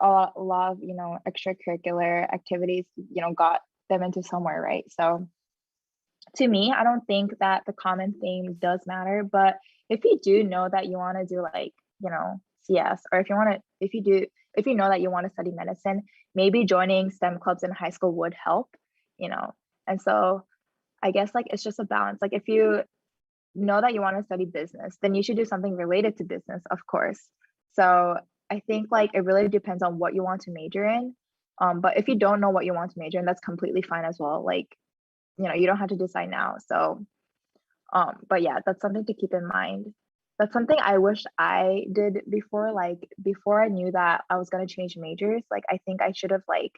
a lot of, you know, extracurricular activities, you know, got them into somewhere, right? So to me, I don't think that the common theme does matter, but if you do know that you want to do like, you know, CS, or if you know that you want to study medicine, maybe joining STEM clubs in high school would help, you know. And so I guess like it's just a balance. Like if you know that you want to study business, then you should do something related to business, of course. So I think like it really depends on what you want to major in. But if you don't know what you want to major in, that's completely fine as well. Like, you know, you don't have to decide now. So, but yeah, that's something to keep in mind. That's something I wish I did before, like before I knew that I was going to change majors. Like, I think I should have like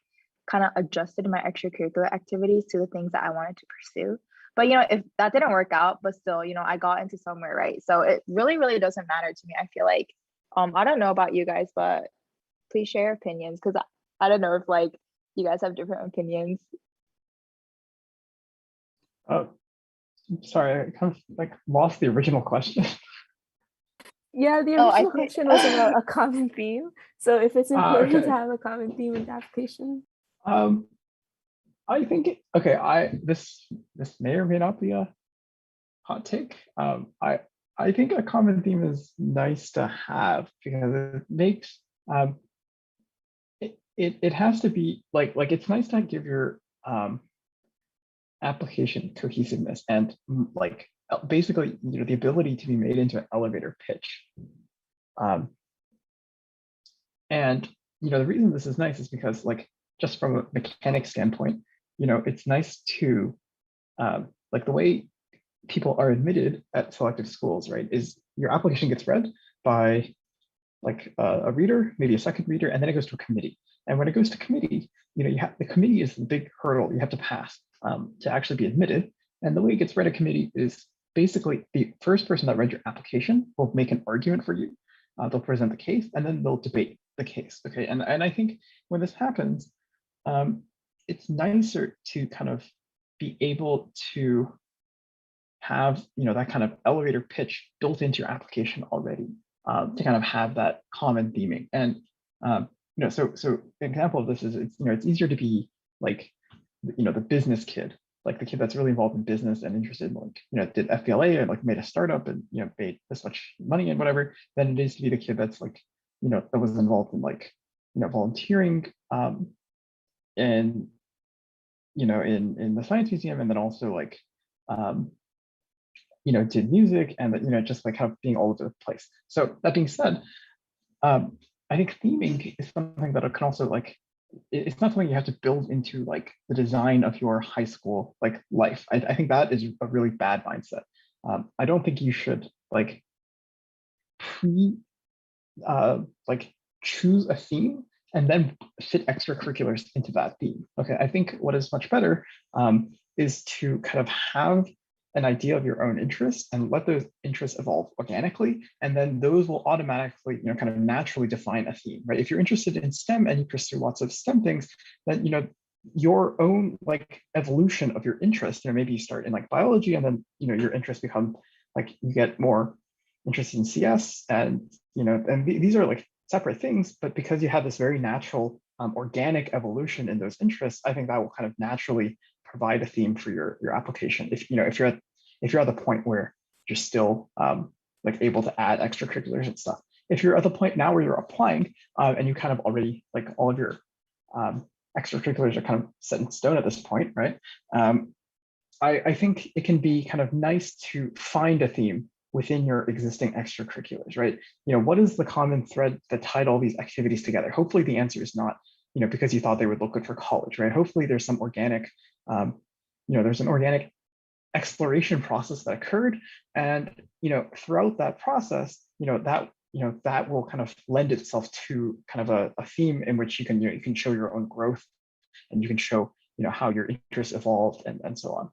kind of adjusted my extracurricular activities to the things that I wanted to pursue. But, you know, if that didn't work out, but still, you know, I got into somewhere, right? So it really, really doesn't matter to me. I feel like, I don't know about you guys, but please share opinions, because I don't know if like you guys have different opinions. Oh, sorry, I kind of like lost the original question. Yeah, the original question was about a common theme. So if it's important okay. to have a common theme in the application. I think this may or may not be a hot take. I think a common theme is nice to have because it makes it has to be like it's nice to give your application cohesiveness and like basically, you know, the ability to be made into an elevator pitch. And you know, the reason this is nice is because like just from a mechanic standpoint, you know, it's nice to like the way people are admitted at selective schools, right, is your application gets read by like a reader, maybe a second reader, and then it goes to a committee. And when it goes to committee, you know, the committee is the big hurdle you have to pass to actually be admitted. And the way it gets read at committee is basically the first person that read your application will make an argument for you. They'll present the case and then they'll debate the case. Okay, and I think when this happens, it's nicer to kind of be able to have that kind of elevator pitch built into your application already, to kind of have that common theming. And so an example of this is it's easier to be like the business kid, like the kid that's really involved in business and interested in like did FBLA and like made a startup and made this much money and whatever, than it is to be the kid that's like that was involved in like volunteering in the science museum, and then also like did music, and just like kind of being all over the place. So that being said, I think theming is something that can also like, it's not something you have to build into like the design of your high school like life. I think that is a really bad mindset. I don't think you should like choose a theme and then fit extracurriculars into that theme. Okay, I think what is much better is to kind of have an idea of your own interests and let those interests evolve organically, and then those will automatically kind of naturally define a theme, right? If you're interested in STEM and you pursue lots of STEM things, then your own like evolution of your interest, maybe you start in like biology, and then your interests become like you get more interested in CS, and these are like separate things, but because you have this very natural organic evolution in those interests, I think that will kind of naturally provide a theme for your application. If you're at the point where you're still like able to add extracurriculars and stuff. If you're at the point now where you're applying and you kind of already like all of your extracurriculars are kind of set in stone at this point, right? I think it can be kind of nice to find a theme within your existing extracurriculars, right? What is the common thread that tied all these activities together? Hopefully the answer is not, because you thought they would look good for college, right? Hopefully there's some organic, there's an organic exploration process that occurred, and throughout that process, that will kind of lend itself to kind of a theme in which you can show your own growth, and you can show how your interests evolved and so on.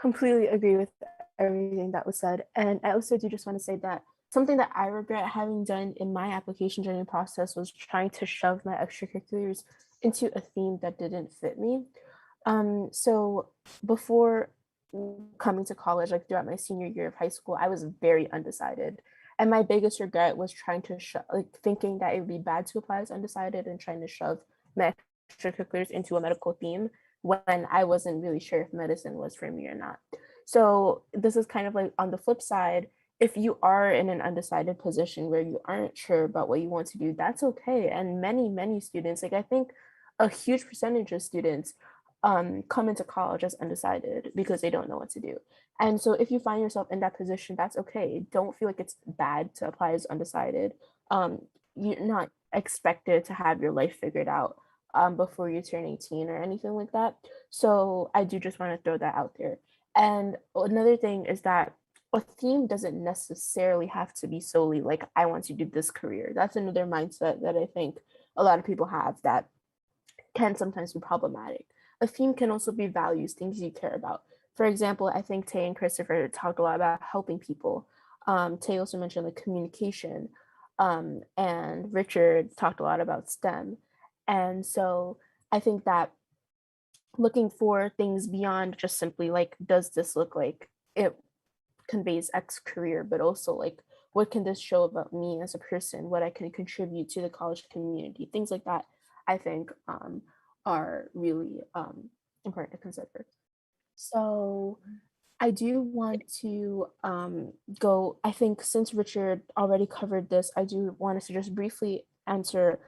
Completely agree with everything that was said. And I also do just want to say that something that I regret having done in my application journey process was trying to shove my extracurriculars into a theme that didn't fit me. So before coming to college, like throughout my senior year of high school, I was very undecided. And my biggest regret was trying to thinking that it would be bad to apply as undecided and trying to shove my extracurriculars into a medical theme when I wasn't really sure if medicine was for me or not. So this is kind of like on the flip side, if you are in an undecided position where you aren't sure about what you want to do, that's okay. And many students, like I think a huge percentage of students come into college as undecided because they don't know what to do. And so if you find yourself in that position, that's okay. Don't feel like it's bad to apply as undecided. You're not expected to have your life figured out before you turn 18 or anything like that. So I do just want to throw that out there. And another thing is that a theme doesn't necessarily have to be solely like, I want to do this career. That's another mindset that I think a lot of people have that can sometimes be problematic. A theme can also be values, things you care about. For example, I think Tay and Christopher talked a lot about helping people. Tay also mentioned like communication, and Richard talked a lot about STEM. And so I think that looking for things beyond just simply like, does this look like it conveys X career, but also like, what can this show about me as a person, what I can contribute to the college community, things like that, I think are really important to consider. So I do want to go, I think since Richard already covered this, I do want us to just briefly answer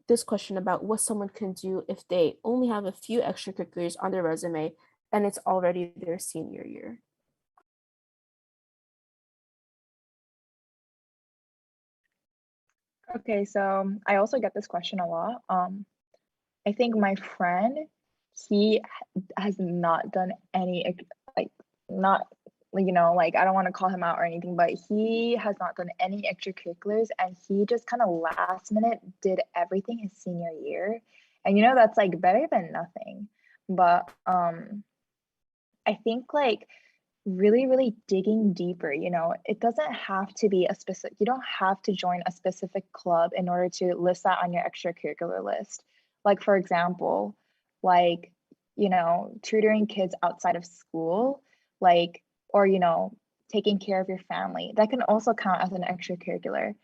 this question about what someone can do if they only have a few extracurriculars on their resume and it's already their senior year. Okay, so I also get this question a lot. I think my friend, he has not done any, like, not, like, I don't want to call him out or anything, but he has not done any extracurriculars, and he just kind of last minute did everything his senior year. And that's like better than nothing. But I think like really digging deeper, you know, it doesn't have to be a specific, you don't have to join a specific club in order to list that on your extracurricular list. Like for example, like, you know, tutoring kids outside of school, like, or, you know, taking care of your family, that can also count as an extracurricular.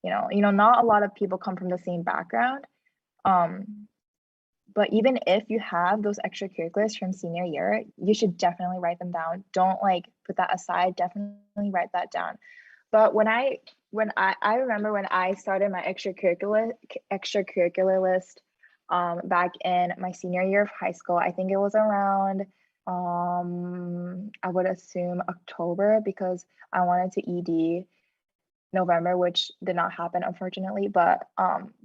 Not a lot of people come from the same background. But even if you have those extracurriculars from senior year, you should definitely write them down. Don't like put that aside, definitely write that down. But when I remember when I started my extracurricular list back in my senior year of high school, I think it was around I would assume October, because I wanted to ED November, which did not happen unfortunately. But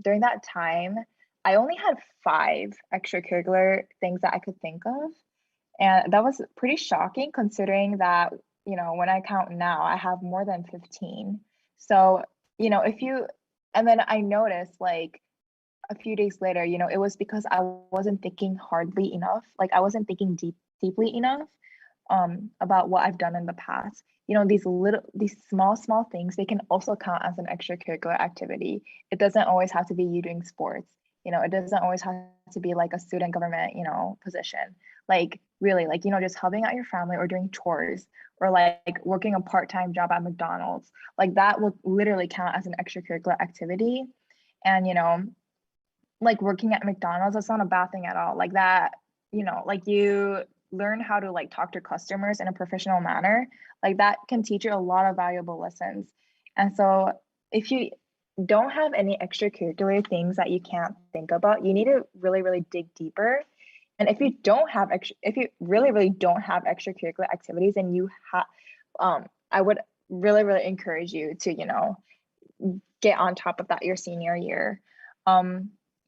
during that time, I only had 5 extracurricular things that I could think of. And that was pretty shocking considering that, you know, when I count now, I have more than 15. So, you know, and then I noticed like a few days later, you know, it was because I wasn't thinking hardly enough. Like I wasn't thinking deeply enough about what I've done in the past. You know, these small things, they can also count as an extracurricular activity. It doesn't always have to be you doing sports. You know, it doesn't always have to be like a student government, you know, position. Like really, like, you know, just helping out your family or doing chores or like working a part-time job at McDonald's. Like that will literally count as an extracurricular activity. And, you know, like working at McDonald's, that's not a bad thing at all. Like that, you know, like you learn how to like talk to customers in a professional manner. Like that can teach you a lot of valuable lessons. And so if you don't have any extracurricular things that you can't think about, you need to really dig deeper. And if you really don't have extracurricular activities, and you have I would really encourage you to, you know, get on top of that your senior year.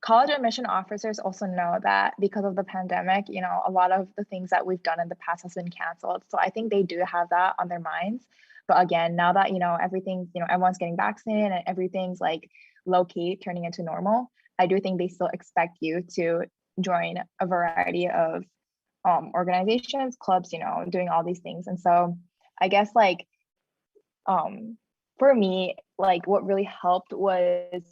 College admission officers also know that because of the pandemic, you know, a lot of the things that we've done in the past has been canceled. So I think they do have that on their minds. But again, now that, you know, everything, you know, everyone's getting vaccinated and everything's like low key turning into normal, I do think they still expect you to join a variety of organizations, clubs, you know, doing all these things. And so I guess like for me, like what really helped was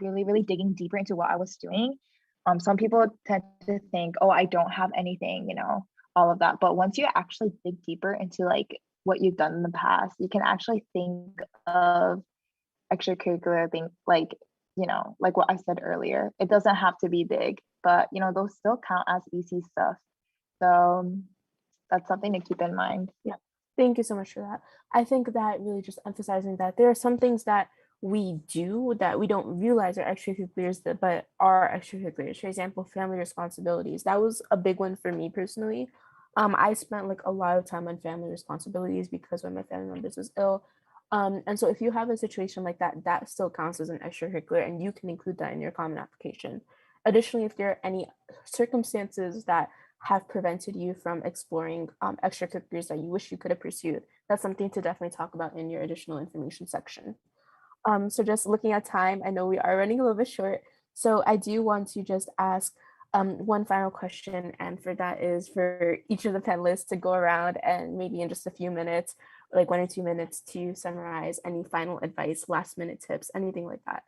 really digging deeper into what I was doing. Some people tend to think, oh, I don't have anything, you know, all of that. But once you actually dig deeper into like what you've done in the past, you can actually think of extracurricular things like, you know, like what I said earlier. It doesn't have to be big, but you know, those still count as easy stuff. So that's something to keep in mind. Yeah, thank you so much for that. I think that really just emphasizing that there are some things that we do that we don't realize are extracurriculars, but are extracurriculars. For example, family responsibilities. That was a big one for me personally. I spent like a lot of time on family responsibilities because one of my family members was ill. And so if you have a situation like that, that still counts as an extracurricular, and you can include that in your common application. Additionally, if there are any circumstances that have prevented you from exploring extracurriculars that you wish you could have pursued, that's something to definitely talk about in your additional information section. So just looking at time, I know we are running a little bit short. So I do want to just ask one final question, and for that is for each of the panelists to go around and maybe in just a few minutes, like 1 or 2 minutes, to summarize any final advice, last minute tips, anything like that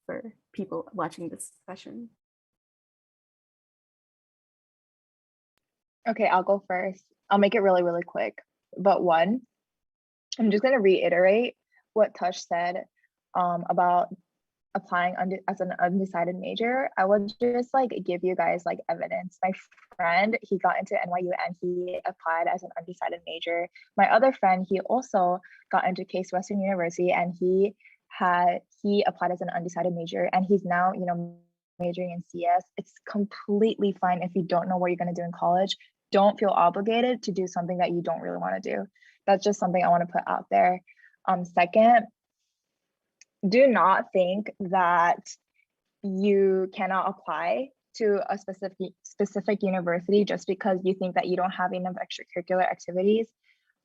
for people watching this session. Okay, I'll go first. I'll make it really quick. But one, I'm just going to reiterate what Tush said about applying as an undecided major. I would just like give you guys like evidence. My friend, he got into NYU and he applied as an undecided major. My other friend, he also got into Case Western University and he applied as an undecided major, and he's now, you know, majoring in CS. It's completely fine if you don't know what you're going to do in college. Don't feel obligated to do something that you don't really want to do. That's just something I want to put out there. Second, do not think that you cannot apply to a specific university just because you think that you don't have enough extracurricular activities.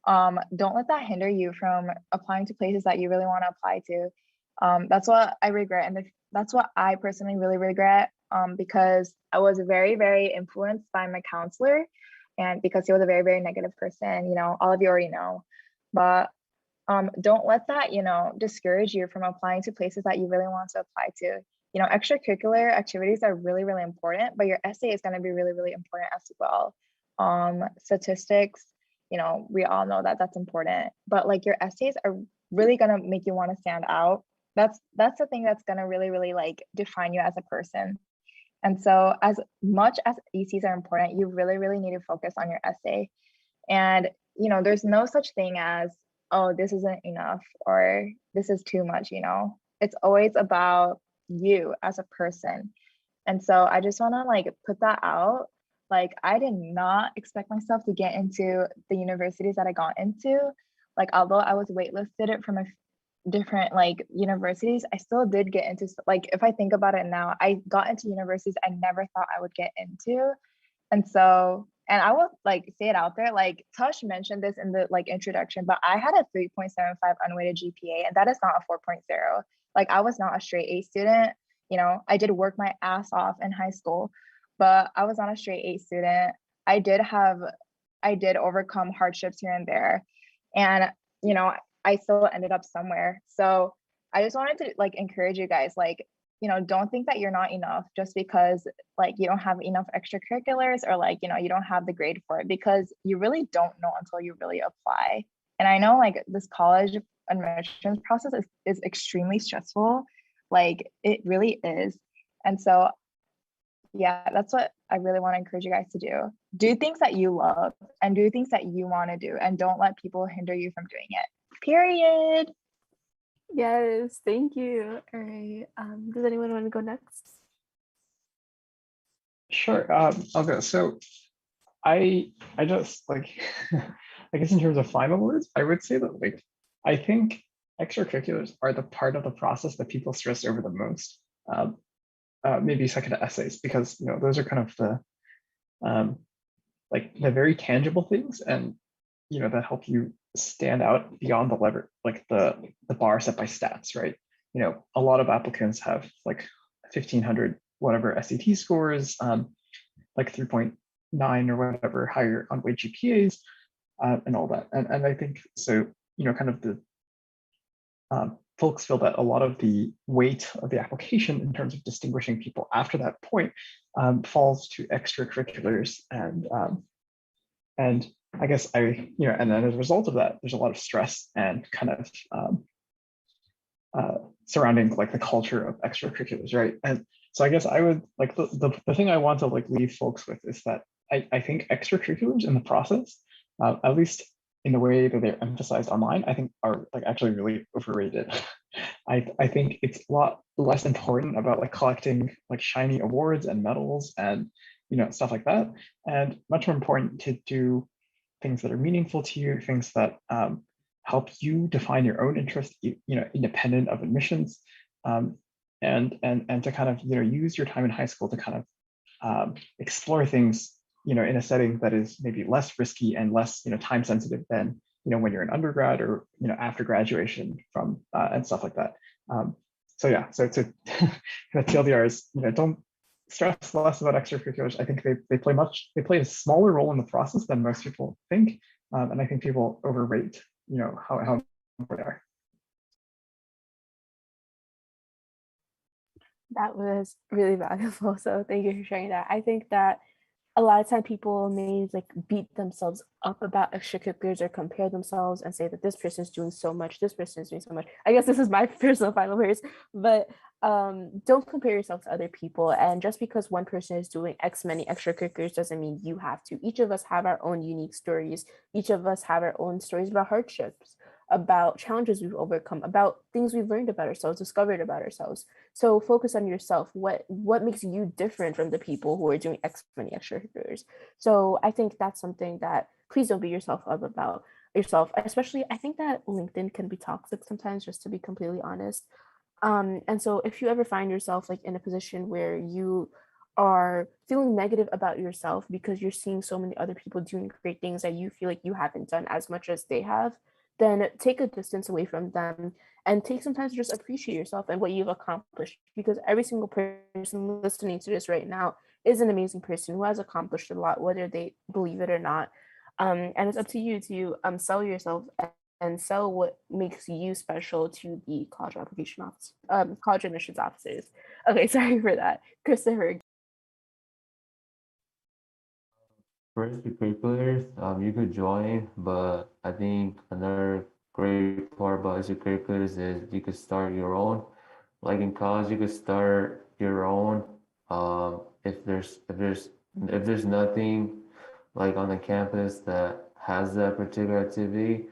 Don't let that hinder you from applying to places that you really want to apply to. That's what I regret, and that's what I personally really regret, because I was very influenced by my counselor, and because he was a very, very negative person, all of you already know. But don't let that, discourage you from applying to places that you really want to apply to. Extracurricular activities are really, really important, but your essay is going to be really, really important as well. Statistics, we all know that that's important, but like your essays are really going to make you want to stand out. That's the thing that's going to really, really like define you as a person. And so as much as ECs are important, you really, really need to focus on your essay. And, there's no such thing as, oh, this isn't enough or this is too much, it's always about you as a person. And so I just want to like put that out. Like, I did not expect myself to get into the universities that I got into. Like, although I was waitlisted from a different like universities, I still did get into, like, if I think about it now, I got into universities I never thought I would get into. And so, and I will like say it out there, like Tush mentioned this in the like introduction, but I had a 3.75 unweighted GPA, and that is not a 4.0. Like, I was not a straight A student. I did work my ass off in high school, but I was not a straight A student. I did overcome hardships here and there, and I still ended up somewhere. So I just wanted to like encourage you guys, like, don't think that you're not enough just because like you don't have enough extracurriculars or like, you don't have the grade for it, because you really don't know until you really apply. And I know like this college admissions process is extremely stressful. Like, it really is. And so, yeah, that's what I really want to encourage you guys to do. Do things that you love and do things that you want to do, and don't let people hinder you from doing it. Period. Yes, thank you. All right. Does anyone want to go next? Sure, I'll go. So I just like, I guess in terms of final words, I would say that like, I think extracurriculars are the part of the process that people stress over the most. Maybe second to essays, because those are kind of the like the very tangible things, and that help you stand out beyond the lever, like the bar set by stats, right? A lot of applicants have like 1,500 whatever SAT scores, like 3.9 or whatever higher on weight GPAs, and all that. And I think so, kind of the folks feel that a lot of the weight of the application in terms of distinguishing people after that point falls to extracurriculars, and I guess and then as a result of that, there's a lot of stress and kind of surrounding like the culture of extracurriculars, right? And so I guess I would like the thing I want to like leave folks with is that I think extracurriculars in the process, at least in the way that they're emphasized online, I think are like actually really overrated. I think it's a lot less important about like collecting like shiny awards and medals and stuff like that, and much more important to do things that are meaningful to you, things that help you define your own interest, independent of admissions, and to kind of use your time in high school to kind of explore things in a setting that is maybe less risky and less time sensitive than when you're an undergrad or after graduation from and stuff like that. So yeah, so to kind of TLDR is don't stress less about extracurriculars. I think they play a smaller role in the process than most people think, and I think people overrate how important they are. That was really valuable. So thank you for sharing that. I think that a lot of time people may like beat themselves up about extracurriculars or compare themselves and say that this person is doing so much, this person is doing so much. I guess this is my personal final words, but don't compare yourself to other people. And just because one person is doing X many extracurriculars doesn't mean you have to. Each of us have our own unique stories. Each of us have our own stories about hardships, about challenges we've overcome, about things we've learned about ourselves, discovered about ourselves. So focus on yourself. What makes you different from the people who are doing X many extracurriculars? So I think that's something that please don't beat yourself up about yourself. Especially, I think that LinkedIn can be toxic sometimes, just to be completely honest. And so if you ever find yourself like in a position where you are feeling negative about yourself because you're seeing so many other people doing great things that you feel like you haven't done as much as they have, then take a distance away from them and take some time to just appreciate yourself and what you've accomplished, because every single person listening to this right now is an amazing person who has accomplished a lot, whether they believe it or not. And it's up to you to sell yourself and sell what makes you special to the college application office, college admissions officers. Okay, sorry for that, Christopher. For extracurriculars, you could join, but I think another great part about extracurriculars is you could start your own. Like in college, you could start your own. If there's nothing like on the campus that has that particular activity,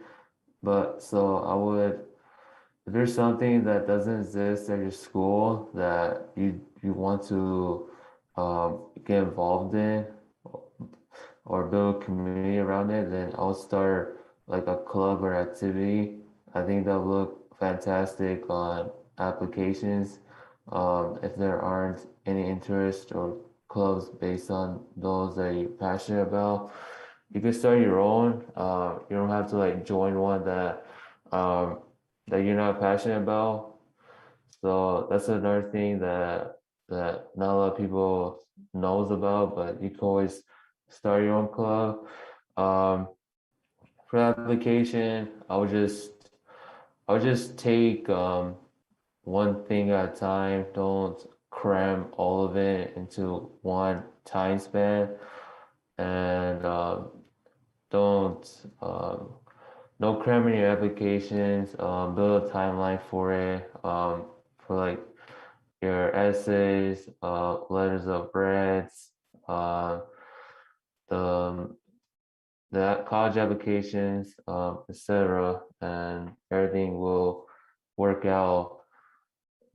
but so I would, if there's something that doesn't exist at your school that you want to get involved in or build a community around it, then I'll start like a club or activity. I think that'll look fantastic on applications. If there aren't any interest or clubs based on those that you're passionate about, you can start your own. You don't have to like join one that you're not passionate about. So that's another thing that not a lot of people knows about, but you can always start your own club. For application, I would just take one thing at a time. Don't cram all of it into one time span, and don't no cramming your applications. Build a timeline for it. For like your essays, letters of grades, the college applications, etc., and everything will work out.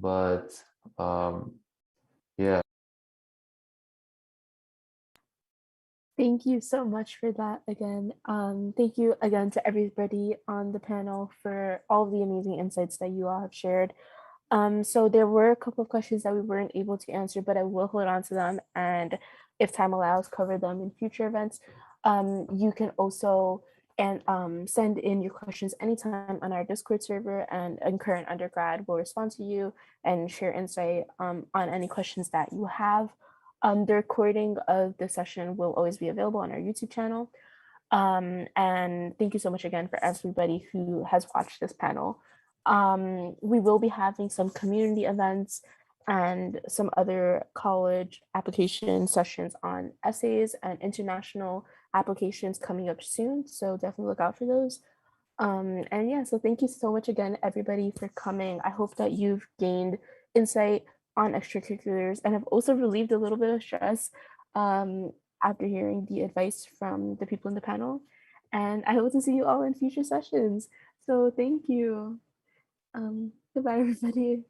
But yeah. Thank you so much for that again. Thank you again to everybody on the panel for all of the amazing insights that you all have shared. So there were a couple of questions that we weren't able to answer, but I will hold on to them, and if time allows, cover them in future events. You can also send in your questions anytime on our Discord server, and current undergrad will respond to you and share insight on any questions that you have. The recording of the session will always be available on our YouTube channel. And thank you so much again for everybody who has watched this panel. We will be having some community events and some other college application sessions on essays and international applications coming up soon. So definitely look out for those. And yeah, so thank you so much again, everybody, for coming. I hope that you've gained insight on extracurriculars and have also relieved a little bit of stress after hearing the advice from the people in the panel. And I hope to see you all in future sessions. So thank you. Goodbye, everybody.